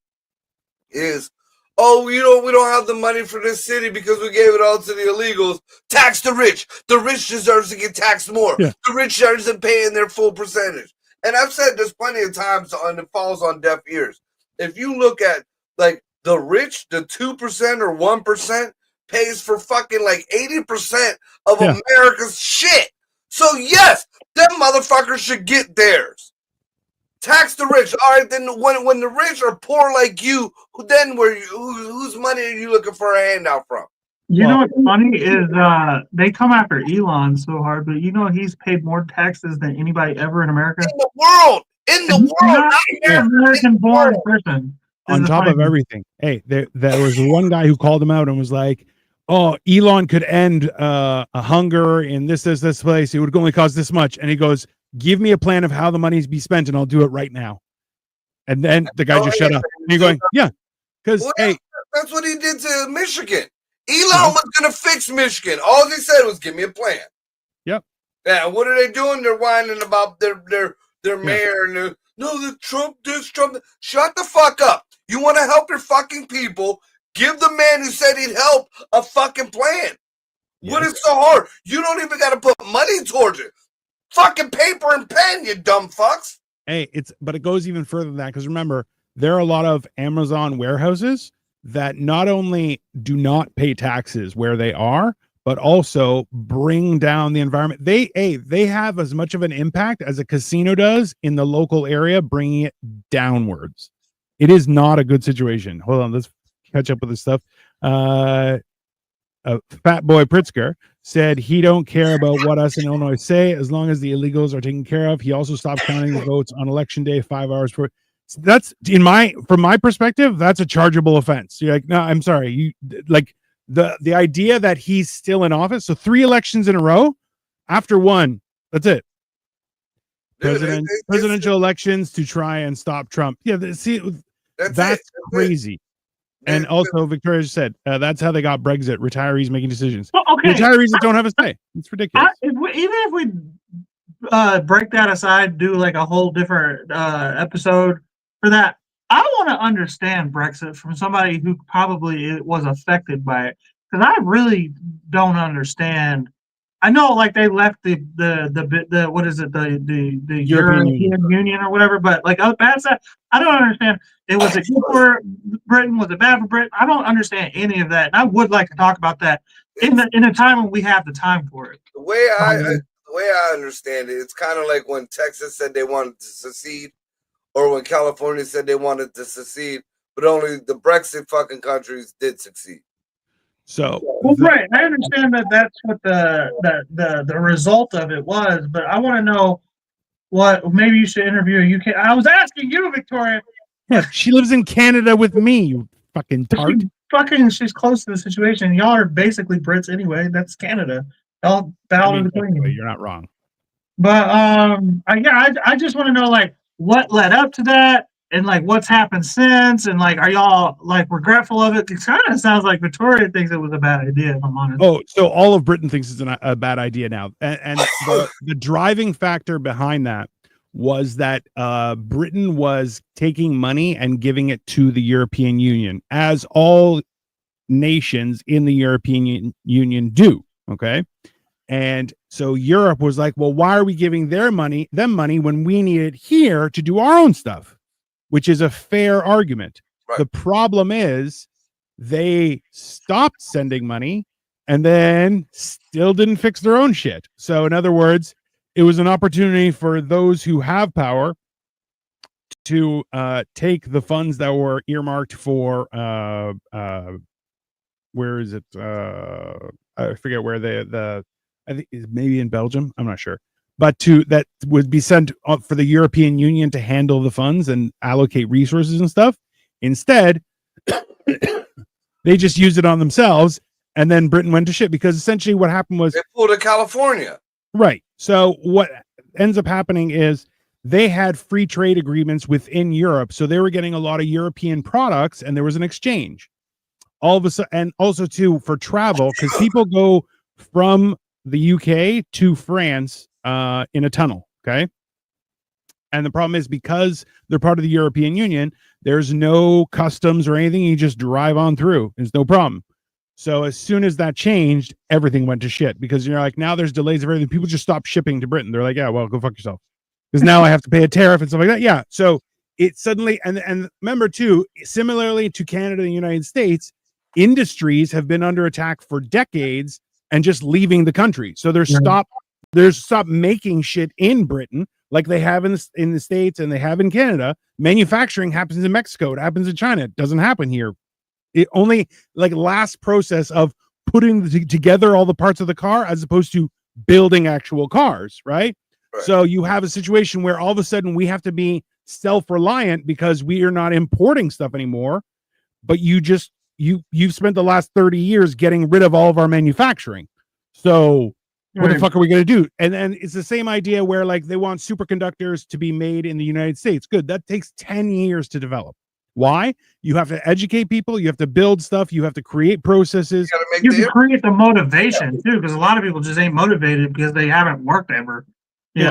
is, oh, we don't have the money for this city because we gave it all to the illegals. Tax the rich. The rich deserves to get taxed more. Yeah. The rich aren't paying their full percentage. And I've said this plenty of times, and it falls on deaf ears. If you look at, like, the rich, the 2% or 1% pays for fucking like 80% of America's shit. So yes, them motherfuckers should get theirs. Tax the rich. All right, then when the rich are poor like you, then whose money are you looking for a handout from? You know what's funny is they come after Elon so hard, but you know he's paid more taxes than anybody ever in America. In the world. Not an American-born person. On top of everything, hey, there was one guy who called him out and was like, "Oh, Elon could end a hunger in this place. It would only cost this much." And he goes, "Give me a plan of how the money's be spent, and I'll do it right now." And then the guy just shut up. And you're going, "Yeah, because hey, that's what he did to Michigan. Elon was going to fix Michigan. All he said was, "Give me a plan." Yep. Yeah. What are they doing? They're whining about their mayor and the Trump this, Trump. Shut the fuck up. You want to help your fucking people? Give the man who said he'd help a fucking plan. Yes. What is so hard? You don't even got to put money towards it. Fucking paper and pen, you dumb fucks. Hey, but it goes even further than that, because remember, there are a lot of Amazon warehouses that not only do not pay taxes where they are, but also bring down the environment. They have as much of an impact as a casino does in the local area, bringing it downwards. It is not a good situation. Hold on, let's catch up with this stuff. Fat Boy Pritzker said he don't care about what us in Illinois say as long as the illegals are taken care of. He also stopped counting the votes on election day 5 hours before. That's from my perspective, that's a chargeable offense. You're like, no, I'm sorry. You like the idea that he's still in office. So 3 elections in a row after one, that's it. Presidential elections to try and stop Trump. Yeah, that's crazy. And also, Victoria said that's how they got Brexit. Retirees making decisions. Well, okay. Retirees that don't have a say. It's ridiculous. Even if we break that aside, do like a whole different episode for that, I want to understand Brexit from somebody who probably was affected by it, because I really don't understand. I know, like, they left the what is it, the European Union or whatever, but like that's that. I don't understand. Was it good for Britain? Was it bad for Britain? I don't understand any of that. And I would like to talk about that in a time when we have the time for it. The way I understand it, it's kind of like when Texas said they wanted to secede, or when California said they wanted to secede, but only the Brexit fucking countries did succeed. So, right, I understand that that's what the result of it was, but I want to know what. Maybe you should interview a UK. I was asking you, Victoria. Yeah, she lives in Canada with me. You fucking tart. She's close to the situation. Y'all are basically Brits anyway. That's Canada. Y'all battle in between. You're not wrong. But I just want to know, like, what led up to that, and like what's happened since, and like, are y'all like regretful of it? It kind of sounds like Victoria thinks it was a bad idea, if I'm honest. Oh, so all of Britain thinks it's a bad idea now, and the driving factor behind that was that Britain was taking money and giving it to the European Union, as all nations in the European Union do. Okay, And so Europe was like, well, why are we giving them money when we need it here to do our own stuff? Which is a fair argument. Right. The problem is they stopped sending money and then still didn't fix their own shit. So in other words, it was an opportunity for those who have power to take the funds that were earmarked for where is it? I forget where I think maybe in Belgium. I'm not sure. But that would be sent for the European Union to handle the funds and allocate resources and stuff. Instead, they just used it on themselves, and then Britain went to shit because essentially what happened was they pulled to California. Right. So what ends up happening is they had free trade agreements within Europe, so they were getting a lot of European products, and there was an exchange. All of a sudden, and also too for travel, because people go from the UK to France in a tunnel. Okay. And the problem is because they're part of the European Union, there's no customs or anything. You just drive on through. There's no problem. So as soon as that changed, everything went to shit because you're like, now there's delays of everything. People just stop shipping to Britain. They're like, yeah, well, go fuck yourself. Because now I have to pay a tariff and stuff like that. Yeah. So it suddenly, and remember too, similarly to Canada and the United States, industries have been under attack for decades and just leaving the country. So they're stopped making shit in Britain like they have in the States and they have in Canada. Manufacturing happens in Mexico. It happens in China. It doesn't happen here. It only like last process of putting together all the parts of the car as opposed to building actual cars, right? So you have a situation where all of a sudden we have to be self-reliant because we are not importing stuff anymore. But you've spent the last 30 years getting rid of all of our manufacturing. So what the fuck are we going to do? And then it's the same idea where like they want superconductors to be made in the United States. Good. That takes 10 years to develop. Why? You have to educate people. You have to build stuff. You have to create processes. You can create the motivation too, because a lot of people just ain't motivated because they haven't worked ever. In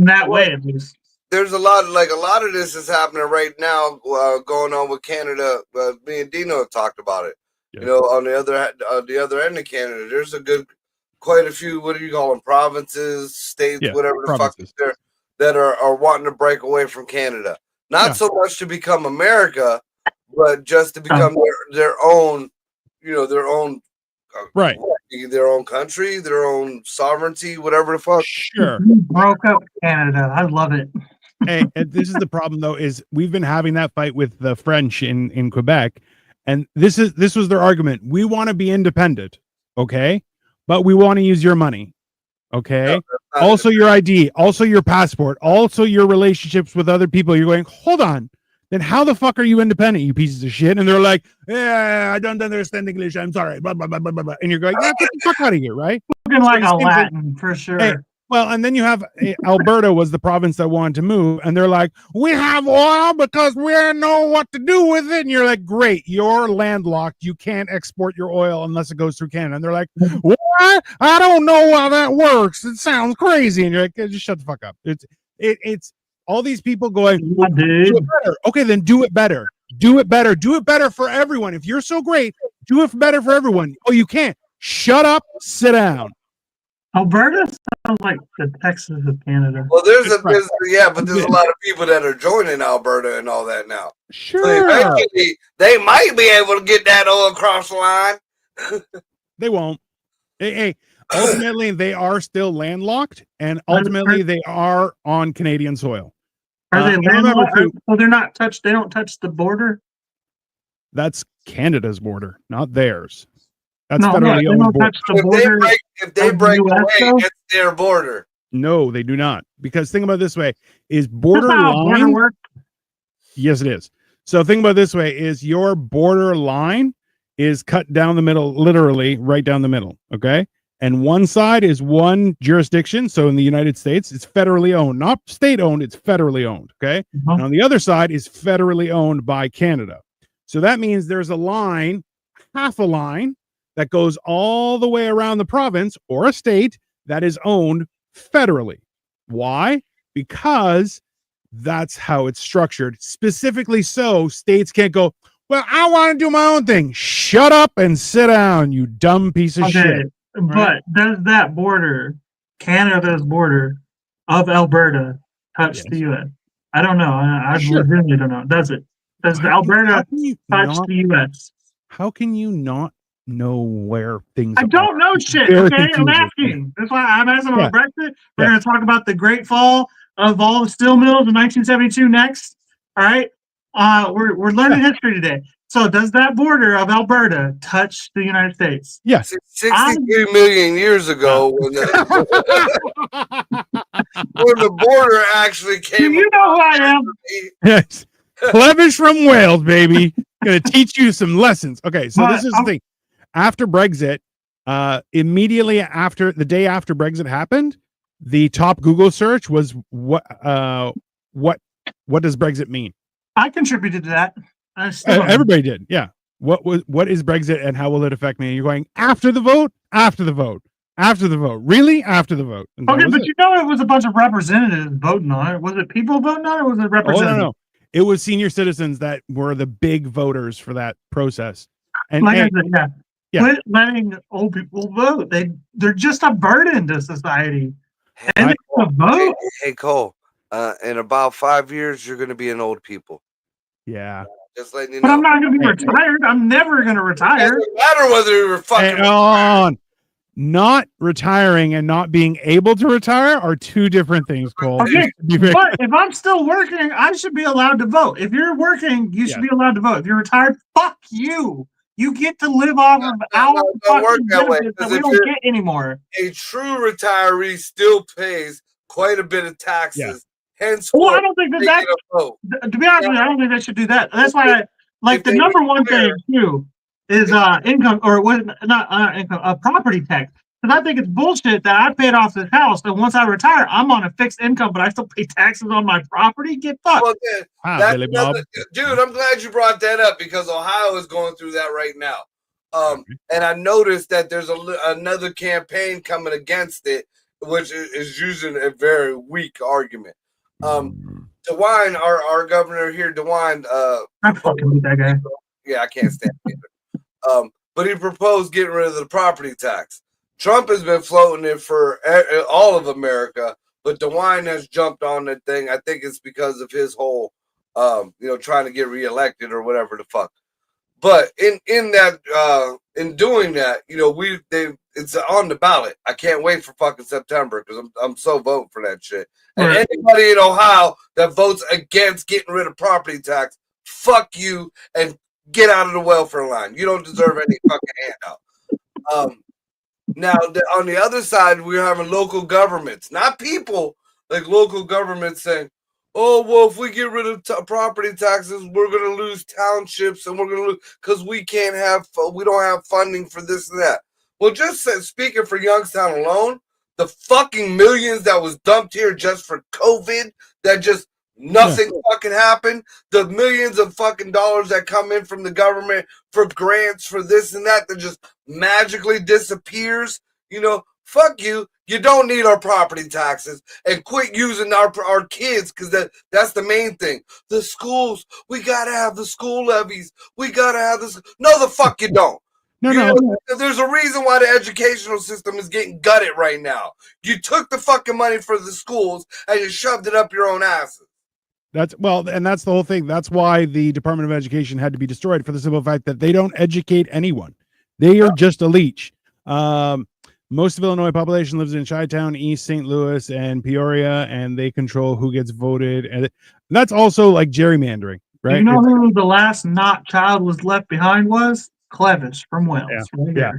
that way, at least. There's a lot of this is happening right now, going on with Canada. Me and Dino have talked about it. Yeah. You know, on the other end of Canada, there's quite a few. What do you call them? Provinces, states, whatever the fuck is there, that are wanting to break away from Canada. Not so much to become America, but just to become their own. You know, their own. Right. Their own country, their own sovereignty, whatever the fuck. Sure. Broke up Canada. I love it. Hey, and this is the problem though, is we've been having that fight with the French in Quebec, and this was their argument. We want to be independent, okay, but we want to use your money, okay. Also your ID, also your passport, also your relationships with other people. You're going, hold on, then how the fuck are you independent, you pieces of shit? And they're like, yeah, I don't understand English. I'm sorry, blah blah blah blah blah. And you're going, yeah, get the fuck out of here, right? Looking like a Latin for sure. Hey, well, and then you have Alberta was the province that wanted to move, and they're like, we have oil because we don't know what to do with it. And you're like, great, you're landlocked. You can't export your oil unless it goes through Canada. And they're like, what? I don't know how that works. It sounds crazy. And you're like, just shut the fuck up. It's all these people going, do it better. Okay, then do it better. Do it better. Do it better for everyone. If you're so great, do it better for everyone. Oh, you can't. Shut up. Sit down. Alberta sounds like the Texas of Canada. Well, there's a lot of people that are joining Alberta and all that now. Sure. So eventually, they might be able to get that oil across the line. They won't. Hey, ultimately, they are still landlocked, and ultimately, they are on Canadian soil. Are they landlocked? So they're not touched. They don't touch the border. That's Canada's border, not theirs. That's federally owned border. If they break away, it's their border. No, they do not. Because think about it this way: is border line? Yes, it is. So think about it this way: is your border line is cut down the middle, literally right down the middle. Okay, and one side is one jurisdiction. So in the United States, it's federally owned, not state owned. It's federally owned. Okay, and on the other side is federally owned by Canada. So that means there's a line, half a line, that goes all the way around the province or a state that is owned federally. Why? Because that's how it's structured. Specifically so, states can't go, well, I want to do my own thing. Shut up and sit down, you dumb piece of shit. But does that border, Canada's border of Alberta, touch the U.S.? I don't know. I legitimately don't know. Does it? Does Alberta touch the U.S.? How can you not know where things I don't know shit. Okay, I'm asking. That's why I'm asking about Brexit. We're going to talk about the Great Fall of all the steel mills in 1972 next. All right. We're learning history today. So does that border of Alberta touch the United States? Yes. 63 million years ago when the border actually came. Do you know who I am? Yes. Clevish from Wales, baby. Gonna teach you some lessons. Okay, so this is the thing. After Brexit, immediately after the day after Brexit happened, the top Google search was what does Brexit mean? I contributed to that. Everybody did. Yeah. What is Brexit and how will it affect me? And you're going after the vote, after the vote, after the vote. Really? After the vote. Okay, but you know it was a bunch of representatives voting on it. Was it people voting on it, or was it representatives? Oh, no. It was senior citizens that were the big voters for that process. And like I said, quit letting old people vote. They're just a burden to society. And they vote. Hey, Cole. In about 5 years, you're going to be an old people. Yeah. Just letting you know. But I'm not going to be retired. I'm never going to retire. It doesn't matter whether you're fucking on. Not retiring and not being able to retire are two different things, Cole. Okay, but if I'm still working, I should be allowed to vote. If you're working, you should be allowed to vote. If you're retired, fuck you. You get to live off of our fucking benefits that we don't get anymore. A true retiree still pays quite a bit of taxes. Yeah. Hence, I don't think that to be honest with you, I don't think they should do that. That's why the number one thing too is income, or what? Not income, property tax. Because I think it's bullshit that I paid off this house, and once I retire, I'm on a fixed income, but I still pay taxes on my property. Get fucked. Well, dude, I'm glad you brought that up because Ohio is going through that right now. And I noticed that there's another campaign coming against it, which is using a very weak argument. DeWine, our governor here, DeWine. I fucking hate that guy. Yeah, I can't stand it. But he proposed getting rid of the property tax. Trump has been floating it for all of America, but DeWine has jumped on the thing. I think it's because of his whole, trying to get reelected or whatever the fuck. But in doing that, it's on the ballot. I can't wait for fucking September because I'm so voting for that shit. And anybody in Ohio that votes against getting rid of property tax, fuck you and get out of the welfare line. You don't deserve any fucking handout. Now, on the other side, we're having local governments, not people, like local governments saying, oh, well, if we get rid of property taxes, we're going to lose townships and we're going to lose because we don't have funding for this and that. Well, just speaking for Youngstown alone, the fucking millions that was dumped here just for COVID, that just nothing fucking happened. The millions of fucking dollars that come in from the government for grants for this and that just magically disappears. Fuck you. You don't need our property taxes, and quit using our kids because that's the main thing. The schools, we gotta have the school levies. We gotta have this. No, the fuck you don't. No. There's a reason why the educational system is getting gutted right now. You took the fucking money for the schools and you shoved it up your own asses. And that's the whole thing. That's why the Department of Education had to be destroyed, for the simple fact that they don't educate anyone. They are just a leech. Most of Illinois population lives in Chi-Town, East St. Louis, and Peoria, and they control who gets voted. And that's also like gerrymandering, right? You know who the last not child was left behind was? Clevish from Wales. Yeah.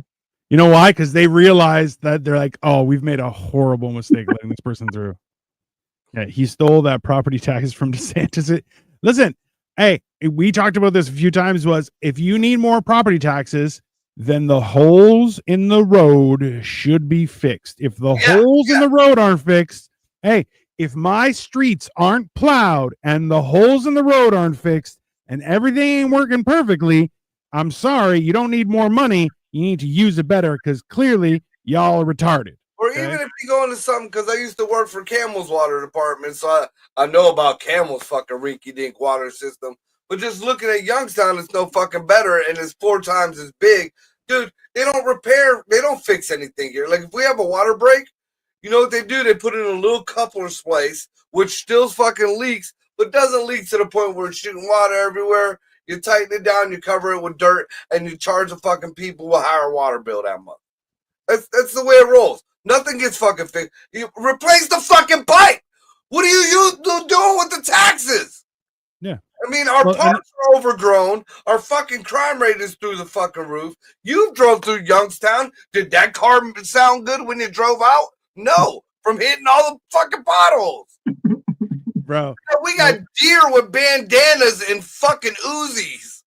You know why? Because they realized that they're like, oh, we've made a horrible mistake letting this person through. Yeah, he stole that property taxes from DeSantis. Listen, hey, we talked about this a few times, was if you need more property taxes, then the holes in the road should be fixed. If the holes in the road aren't fixed, hey, if my streets aren't plowed and the holes in the road aren't fixed and everything ain't working perfectly, I'm sorry, you don't need more money. You need to use it better because clearly y'all are retarded. Or even if you go into something, because I used to work for Camel's water department, so I know about Camel's fucking rinky-dink water system. But just looking at Youngstown, it's no fucking better, and it's 4 times as big. Dude, they don't fix anything here. Like, if we have a water break, you know what they do? They put in a little coupler splice, which still fucking leaks, but doesn't leak to the point where it's shooting water everywhere. You tighten it down, you cover it with dirt, and you charge the fucking people a higher water bill that month. That's the way it rolls. Nothing gets fucking fixed. You replace the fucking pipe. What are you doing with the taxes? Yeah. I mean, our parks are overgrown. Our fucking crime rate is through the fucking roof. You drove through Youngstown. Did that car sound good when you drove out? No, from hitting all the fucking potholes. Bro. We got deer with bandanas and fucking Uzis.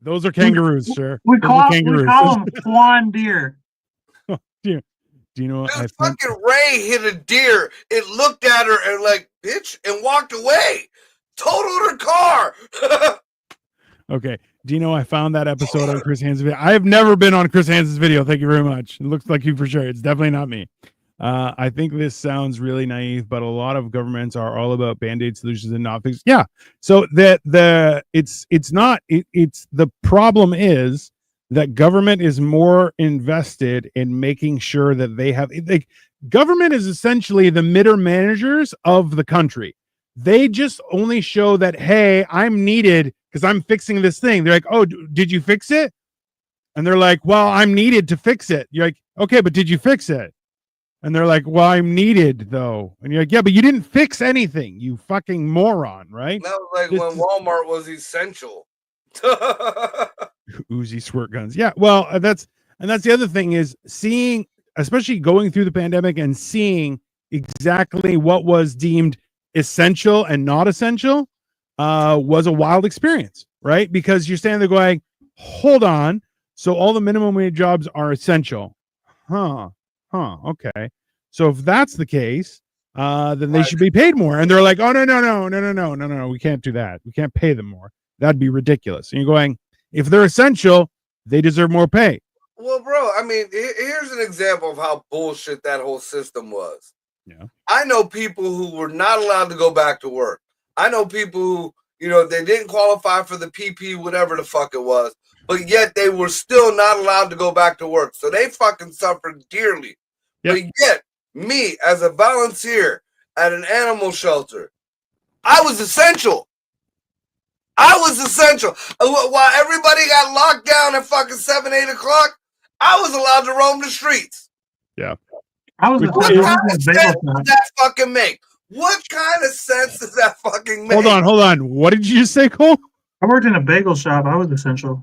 Those are kangaroos, sir. We call them swan deer. Do you know what Dude, fucking Ray hit a deer. It looked at her and like, bitch, and walked away. Totaled her car. Okay. Do you know I found that episode on Chris Hansen's video? I have never been on Chris Hansen's video. Thank you very much. It looks like you for sure. It's definitely not me. I think this sounds really naive, but a lot of governments are all about band-aid solutions and not fix. Yeah. So the problem is that government is more invested in making sure that they have, like, government is essentially the middle managers of the country. They just only show that, hey, I'm needed because I'm fixing this thing. They're like, oh, did you fix it? And they're like, well, I'm needed to fix it. You're like, okay, but did you fix it? And they're like, well, I'm needed though. And you're like, yeah, but you didn't fix anything, you fucking moron, right? That was like when Walmart was essential. Uzi squirt guns. Yeah, well, that's the other thing is seeing, especially going through the pandemic and seeing exactly what was deemed essential and not essential was a wild experience, right? Because you're standing there going, hold on, so all the minimum wage jobs are essential. Okay. So if that's the case, then they should be paid more. And they're like, oh, no, we can't do that. We can't pay them more. That'd be ridiculous. And you're going, if they're essential, they deserve more pay. Well, bro, I mean, here's an example of how bullshit that whole system was. Yeah. I know people who were not allowed to go back to work. I know people who, they didn't qualify for the PP, whatever the fuck it was, but yet they were still not allowed to go back to work. So they fucking suffered dearly. Yep. But yet, me, as a volunteer at an animal shelter, I was essential. While everybody got locked down at fucking 7, 8 o'clock, I was allowed to roam the streets. Yeah. What kind of sense does that fucking make? What kind of sense does that fucking make? Hold on. What did you just say, Cole? I worked in a bagel shop. I was essential.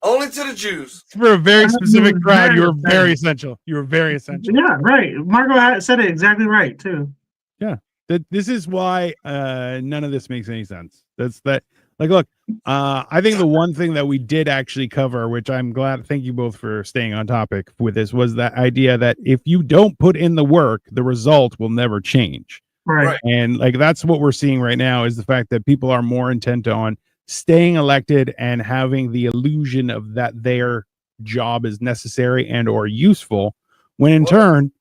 Only to the Jews. For a very specific crowd, you were very essential. You were very essential. Yeah, right. Marco said it exactly right, too. Yeah. This is why none of this makes any sense. Look, I think the one thing that we did actually cover, which I'm glad, thank you both for staying on topic with this, was that idea that if you don't put in the work, the result will never change. Right. And like, that's what we're seeing right now is the fact that people are more intent on staying elected and having the illusion of that their job is necessary and or useful, when in turn,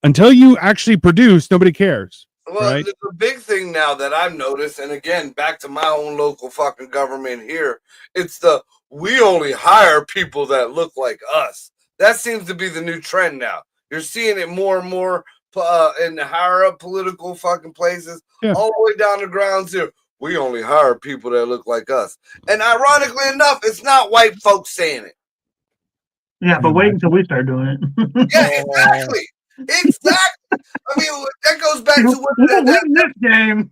until you actually produce, nobody cares. Well, right? The big thing now that I've noticed, and again, back to my own local fucking government here, it's we only hire people that look like us. That seems to be the new trend now. You're seeing it more and more in the higher up political fucking places, all the way down to ground zero. We only hire people that look like us. And ironically enough, it's not white folks saying it. Yeah, but wait until we start doing it. Yeah, exactly. Exactly. I mean, that goes back to what this game.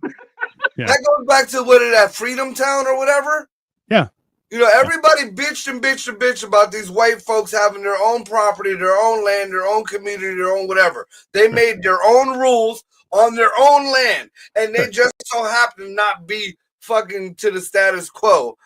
That goes back to that Freedom Town or whatever. Yeah. Everybody bitched about these white folks having their own property, their own land, their own community, their own whatever. They made their own rules on their own land, and they just so happen to not be fucking to the status quo.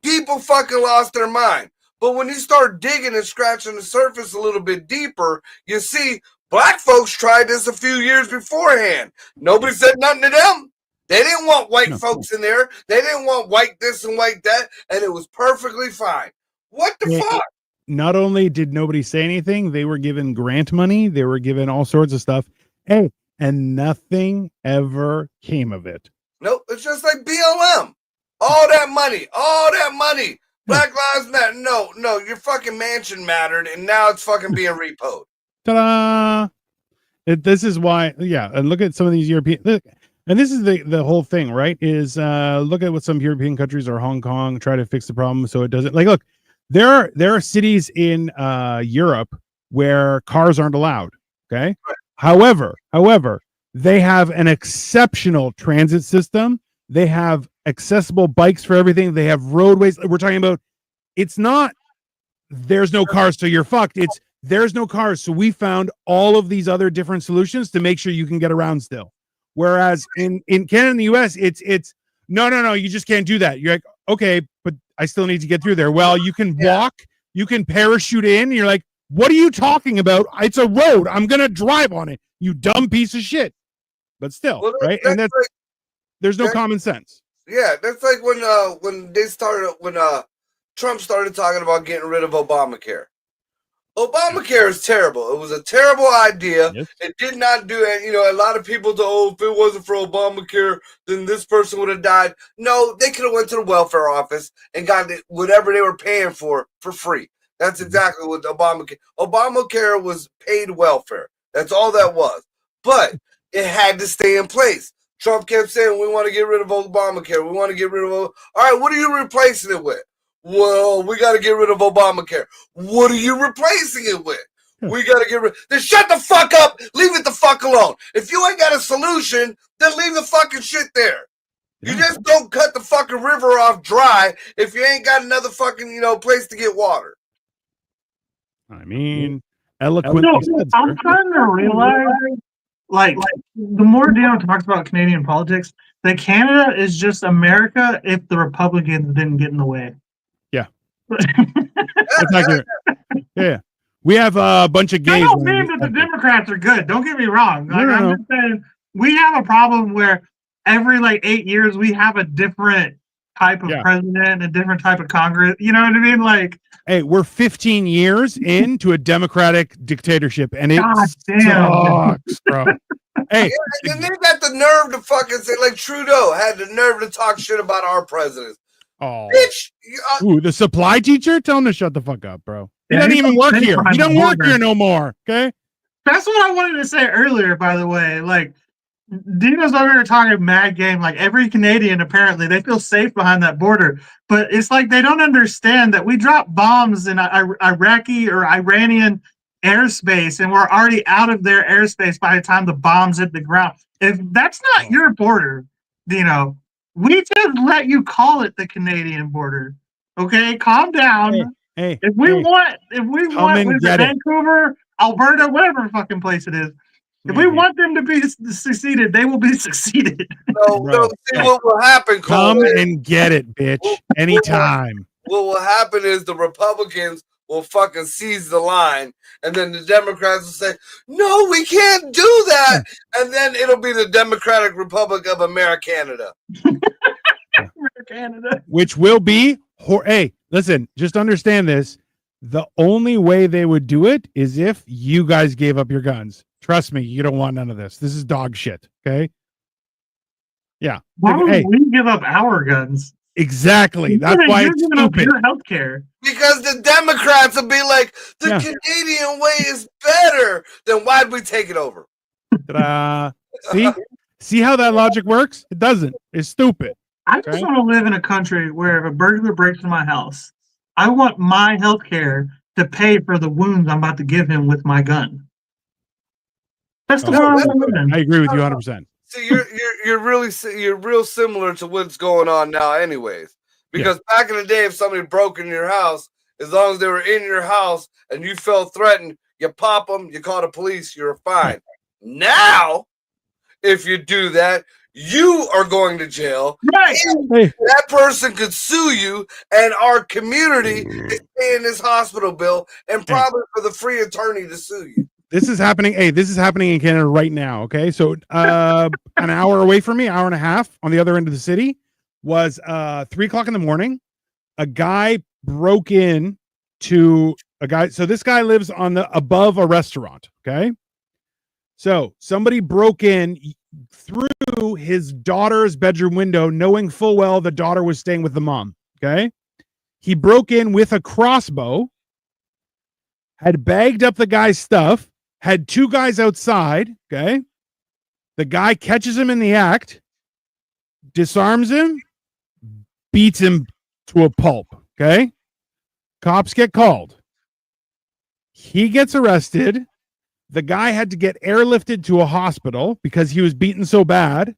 People fucking lost their mind. But when you start digging and scratching the surface a little bit deeper, you see black folks tried this a few years beforehand. Nobody said nothing to them. They didn't want white folks in there. They didn't want white this and white that, and it was perfectly fine. What the fuck? Not only did nobody say anything, they were given grant money. They were given all sorts of stuff. Hey, and nothing ever came of it. Nope, it's just like BLM. All that money. Black Lives Matter. No, your fucking mansion mattered, and now it's fucking being repoed. Ta-da! This is why, yeah. And look at some of these European, and this is the whole thing, right? Is look at what some European countries or Hong Kong try to fix the problem so it doesn't. Like, look, there are cities in Europe where cars aren't allowed. Okay, Right. however, they have an exceptional transit system. They have accessible bikes for everything. They have roadways. We're talking about. It's not. There's no cars, so you're fucked. It's there's no cars, so we found all of these other different solutions to make sure you can get around still. Whereas in Canada and the US, it's no, you just can't do that. You're like, okay, but I still need to get through there. Well, you can walk, you can parachute in. And you're like, what are you talking about? It's a road. I'm gonna drive on it. You dumb piece of shit. But still, Well, right? And that's like, there's no common sense. yeah, that's like when Trump started talking about getting rid of Obamacare. Obamacare is terrible. It was a terrible idea. Yes. It did not do it. You know, a lot of people thought, oh, if it wasn't for Obamacare, then this person would have died. No, they could have went to the welfare office and got whatever they were paying for free. That's exactly what Obamacare was paid welfare. That's all that was. But it had to stay in place. Trump kept saying, we want to get rid of Obamacare. We want to get rid of All right, what are you replacing it with? Well, we got to get rid of Obamacare. What are you replacing it with? We got to get rid. Then shut the fuck up. Leave it the fuck alone. If you ain't got a solution, then leave the fucking shit there. You just don't cut the fucking river off dry if you ain't got another fucking, place to get water. I mean, eloquently No, said, I'm sir. trying to realize, like the more Dan talks about Canadian politics, that Canada is just America if the Republicans didn't get in the way. Yeah. That's accurate. Yeah. We have a bunch of I gays. don't mean that the Democrats are good. Don't get me wrong. Like, No. I'm just saying we have a problem where every 8 years we have a different type of president, a different type of Congress. You know what I mean? Like, hey, we're 15 years into a democratic dictatorship, and it God damn. sucks, bro. Hey, Yeah, and they got the nerve to fucking say, like Trudeau had the nerve to talk shit about our president. oh, Bitch, ooh, the supply teacher, tell him to shut the fuck up, bro. He Yeah, doesn't he's even work safe here. behind He the don't work border. here no more. Okay. That's what I wanted to say earlier, by the way. Like, Dino's over here talking mad game. Like, every Canadian, apparently, they feel safe behind that border. But it's like they don't understand that we drop bombs in Iraqi or Iranian airspace, and we're already out of their airspace by the time the bombs hit the ground. If that's not your border, Dino, we just let you call it the Canadian border. Okay? Calm down. Hey, If we want, and with get it. Vancouver, Alberta, whatever fucking place it is, if we want them to be succeeded, they will be succeeded. no, see what will happen, come Cole, and get it, bitch. Anytime. what will happen is the Republicans will fucking seize the line, and then the Democrats will say, no, we can't do that. And then it'll be the Democratic Republic of America. Canada. Which will be, hey, listen, just understand this. The only way they would do it is if you guys gave up your guns. Trust me, you don't want none of this. This is dog shit. Okay. Yeah. Why would Hey, we give up our guns? exactly. That's why You're it's giving up stupid. your health care. Because the Democrats will be like, the Yeah. Canadian way is better. Then why'd we take it over? Ta-da. See how that logic works? It doesn't. It's stupid. I just Okay. want to live in a country where if a burglar breaks into my house, I want my health care to pay for the wounds I'm about to give him with my gun. That's the Oh, world I live in. I agree with you 100%. See, you're real similar to what's going on now, anyways. Because back in the day, if somebody broke in your house, as long as they were in your house and you felt threatened, you pop them, you call the police, you're fine. Now, if you do that, you are going to jail. Right. Hey, That person could sue you, and our community is paying this hospital bill and probably for the free attorney to sue you. this is happening. Hey, this is happening in Canada right now. Okay. So an hour away from me, hour and a half on the other end of the city was 3:00 in the morning. A guy broke in to a guy. So this guy lives on the above a restaurant. Okay. So somebody broke in. through his daughter's bedroom window, knowing full well the daughter was staying with the mom. Okay. He broke in with a crossbow, had bagged up the guy's stuff, had two guys outside. Okay. The guy catches him in the act, disarms him, beats him to a pulp. Okay. Cops get called. He gets arrested. The guy had to get airlifted to a hospital because he was beaten so bad.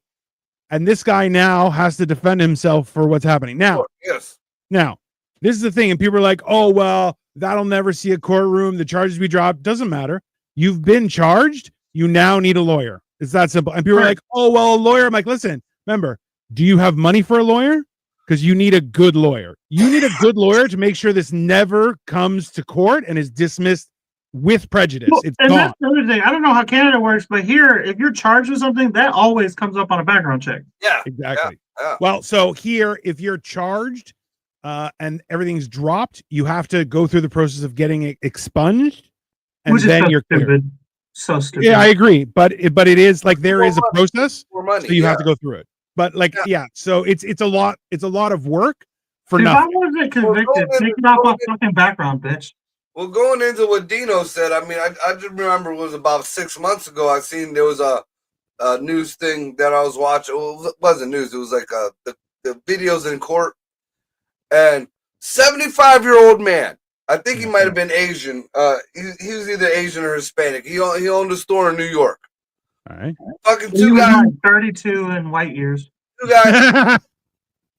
And this guy now has to defend himself for what's happening. Now, Yes. Now, this is the thing. And people are like, oh, well, that'll never see a courtroom. The charges be dropped. Doesn't matter. You've been charged. You now need a lawyer. It's that simple. And people are like, oh, well, a lawyer. I'm like, listen, remember, do you have money for a lawyer? Because you need a good lawyer. You need a good lawyer to make sure this never comes to court and is dismissed with prejudice. Well, It's and gone. that's the other thing. I don't know how Canada works, but here, if you're charged with something, that always comes up on a background check. Yeah. Exactly. Yeah. Well, so here, if you're charged and everything's dropped, you have to go through the process of getting it expunged, and Which is then so you're clear. stupid. So stupid. Yeah, I agree, but it is like there is a process, More money. so you have to go through it. But like, yeah, so it's a lot of work for If I nothing. wasn't convicted, take it off my fucking background, bitch. Well, going into what Dino said, I mean, I just remember it was about 6 months ago. I seen there was a news thing that I was watching. Well, it wasn't news. It was like the videos in court. And 75-year-old man, I think he might have been Asian. He was either Asian or Hispanic. He owned a store in New York. All right. Fucking He two was guys. like 32 in white years.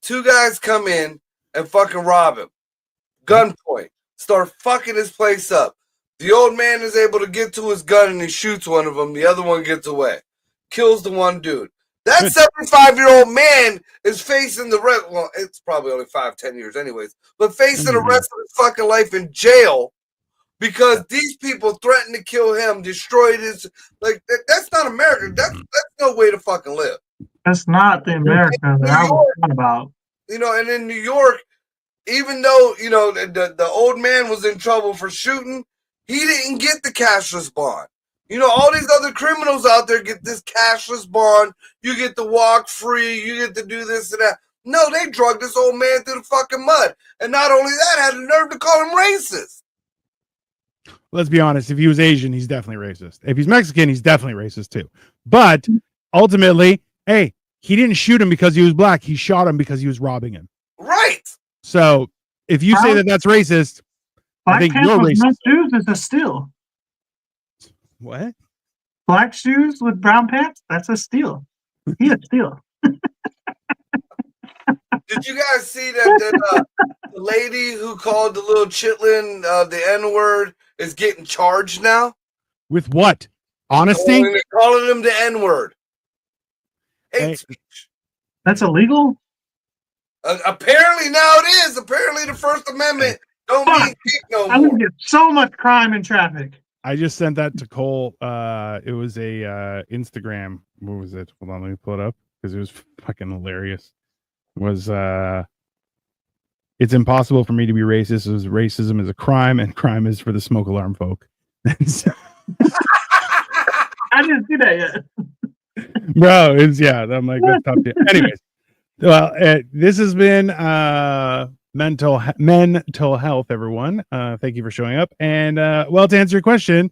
Two guys come in and fucking rob him. Gunpoint. Start fucking his place up. The old man is able to get to his gun and he shoots one of them. The other one gets away. Kills the one dude. That 75-year-old man is facing the rest. Well, it's probably only 5-10 years anyways. But facing the rest of his fucking life in jail because these people threatened to kill him, destroyed his. Like, that's not America. That's no way to fucking live. That's not the America that I was talking about. You know, and in New York, even though, you know, the old man was in trouble for shooting, he didn't get the cashless bond. You know, all these other criminals out there get this cashless bond. You get to walk free. You get to do this and that. No, they drugged this old man through the fucking mud. And not only that, had the nerve to call him racist. Let's be honest. If he was Asian, he's definitely racist. If he's Mexican, he's definitely racist too. But ultimately, hey, he didn't shoot him because he was black. He shot him because he was robbing him. Right. So if you say that that's racist, I think you're racist. Black shoes is a steal. What? Black shoes with brown pants? That's a steal. He a steal. Did you guys see that the lady who called the little chitlin the N-word is getting charged now? With what? Honesty? Calling him the N-word. Hey. That's illegal? Apparently now it is. Apparently the First Amendment don't mean dick no I more. would get so much crime in traffic. I just sent that to Cole. It was a Instagram. What was it? Hold on, let me pull it up because it was fucking hilarious. Was it's impossible for me to be racist. It was racism is a crime, and crime is for the smoke alarm folk. I didn't see that yet. Bro, it's I'm like that's tough. Anyways, well, this has been mental health, everyone. Thank you for showing up. And well, to answer your question,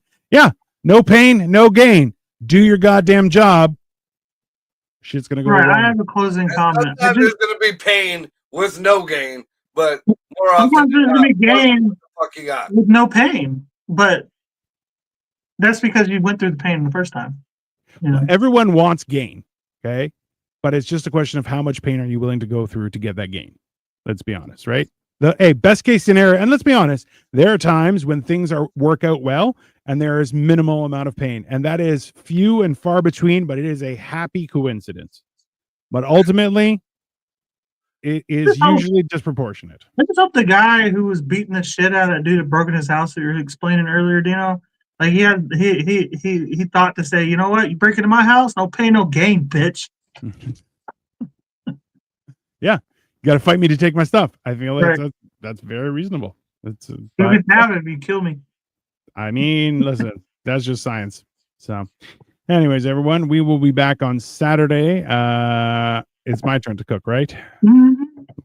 no pain, no gain. Do your goddamn job. Shit's gonna go Right, wrong. I have a closing comment. Sometimes there's gonna be pain with no gain, but more often Sometimes there's gonna be gain what the fuck you got. with no pain, but that's because you went through the pain the first time. You know? Everyone wants gain, okay? But it's just a question of how much pain are you willing to go through to get that gain. Let's be honest, right? Best case scenario, and let's be honest, there are times when things work out well and there is minimal amount of pain, and that is few and far between, but it is a happy coincidence. But ultimately, it is usually disproportionate. I just hope the guy who was beating the shit out of that dude that broke in his house that you were explaining earlier, Dino, like he thought to say, you know what, you break into my house, no pain, no gain, bitch. Yeah, you got to fight me to take my stuff. I feel like Right. that's very reasonable. That's You can have it if you kill me. I mean, listen, that's just science. So, Anyways, everyone, we will be back on Saturday. It's my turn to cook, right? Mhm.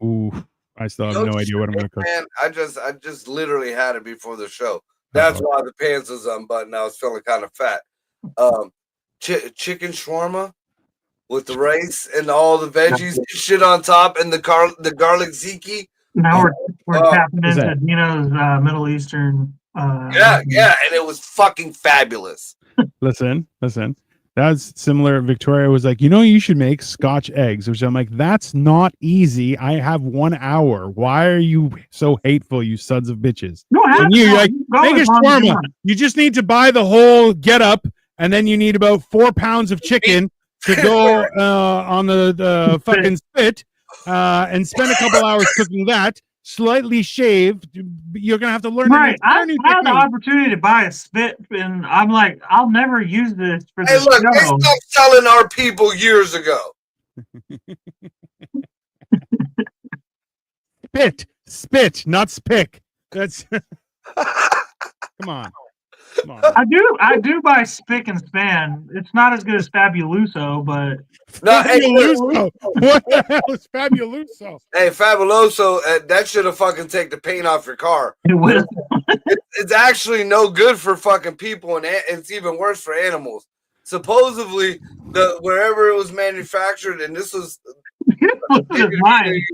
Ooh, I still have no idea what I'm going to cook. Man, I just literally had it before the show. That's why the pants was unbuttoned. I was feeling kind of fat. Chicken shawarma with the rice and all the veggies and shit on top, and the garlic ziti. Now we're tapping What's into that? Dino's Middle Eastern. Yeah, and it was fucking fabulous. Listen. That's similar. Victoria was like, you should make Scotch eggs, which I'm like, that's not easy. I have 1 hour. Why are you so hateful, you sons of bitches? And you're like, make a shawarma. You just need to buy the whole get up, and then you need about 4 pounds of chicken to go on the fucking spit, and spend a couple hours cooking that. Slightly shaved, you're gonna have to learn. Right, I had the opportunity to buy a spit, and I'm like, I'll never use this for the Hey, look, they show. stopped selling our people years ago. Spit, not spick. That's come on. I do buy spick and span. It's not as good as Fabuloso, but No, Fabuloso. What the hell is Fabuloso? Hey, Fabuloso, that should have fucking take the paint off your car. it will. It's actually no good for fucking people, and it's even worse for animals. Supposedly, wherever it was manufactured, and this was mine.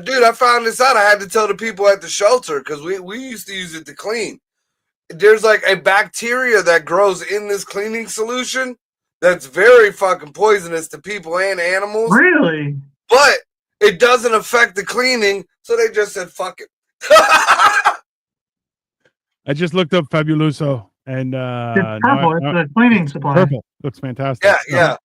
Dude, I found this out. I had to tell the people at the shelter because we used to use it to clean. There's like a bacteria that grows in this cleaning solution that's very fucking poisonous to people and animals. Really? But it doesn't affect the cleaning, so they just said fuck it. I just looked up Fabuloso, and It's purple. It's a cleaning supply. Purple looks fantastic. Yeah.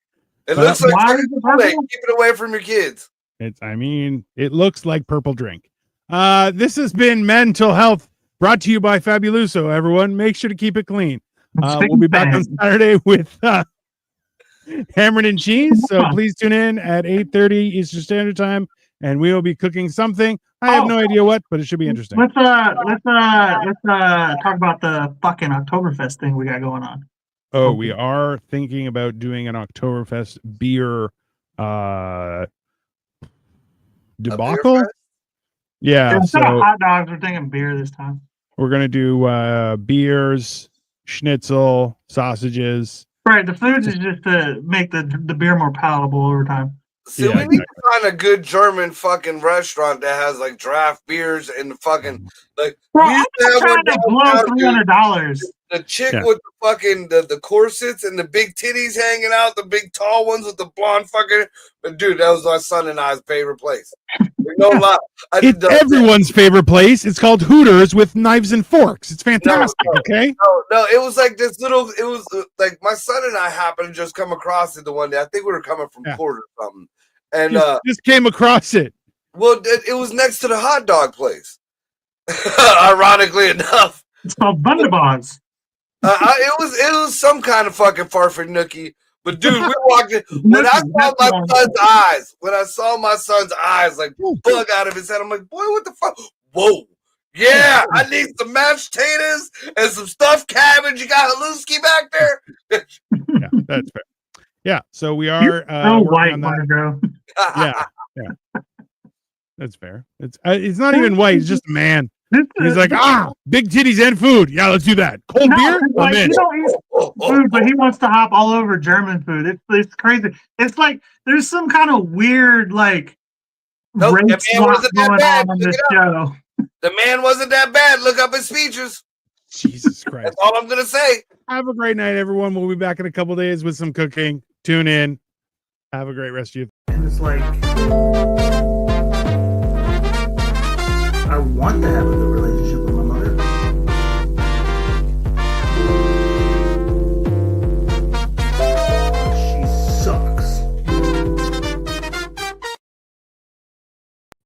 It looks like why is it purple? keep it away from your kids. It looks like purple drink. This has been Mental Health, brought to you by Fabuloso. Everyone, make sure to keep it clean. We'll be back on Saturday with Hammered and Cheese. So please tune in at 8:30 Eastern Standard Time, and we will be cooking something. I have no idea what, but it should be interesting. Let's talk about the fucking Oktoberfest thing we got going on. Oh, we are thinking about doing an Oktoberfest beer debacle. Yeah, instead so of hot dogs, we're thinking beer this time. we're gonna do beers, schnitzel, sausages. Right, the foods is just to make the beer more palatable over time. See, we need to find a good German fucking restaurant that has like draft beers and fucking like. Bro, we I'm used to have one trying to blow $300. The chick with the fucking the corsets and the big titties hanging out, the big tall ones with the blonde fucking. But dude, that was my son and I's favorite place. No lie, It's everyone's favorite place. It's called Hooters with knives and forks. It's fantastic. Okay. No, it was like this little. It was like my son and I happened to just come across it the one day. I think we were coming from court or something, and just came across it. Well, it was next to the hot dog place. Ironically enough, it's called Bundabaug's. It was some kind of fucking farfanookie. But dude, we walked in when I saw my son's eyes like bug out of his head. I'm like, boy, what the fuck? Whoa. Yeah, I need some mashed potatoes and some stuffed cabbage. You got Haluski back there? Yeah, that's fair. Yeah, so we are white, Margo. Yeah. That's fair. It's not even white, it's just a man. He's like, big titties and food. Yeah, let's do that. Cold beer? Like, he don't eat food, but he wants to hop all over German food. It's crazy. It's like there's some kind of weird race swap going on in this show. The man wasn't that bad. Look up his speeches. Jesus Christ. That's all I'm gonna say. Have a great night, everyone. We'll be back in a couple days with some cooking. Tune in. Have a great rest of you. And it's like, I want to have a good relationship.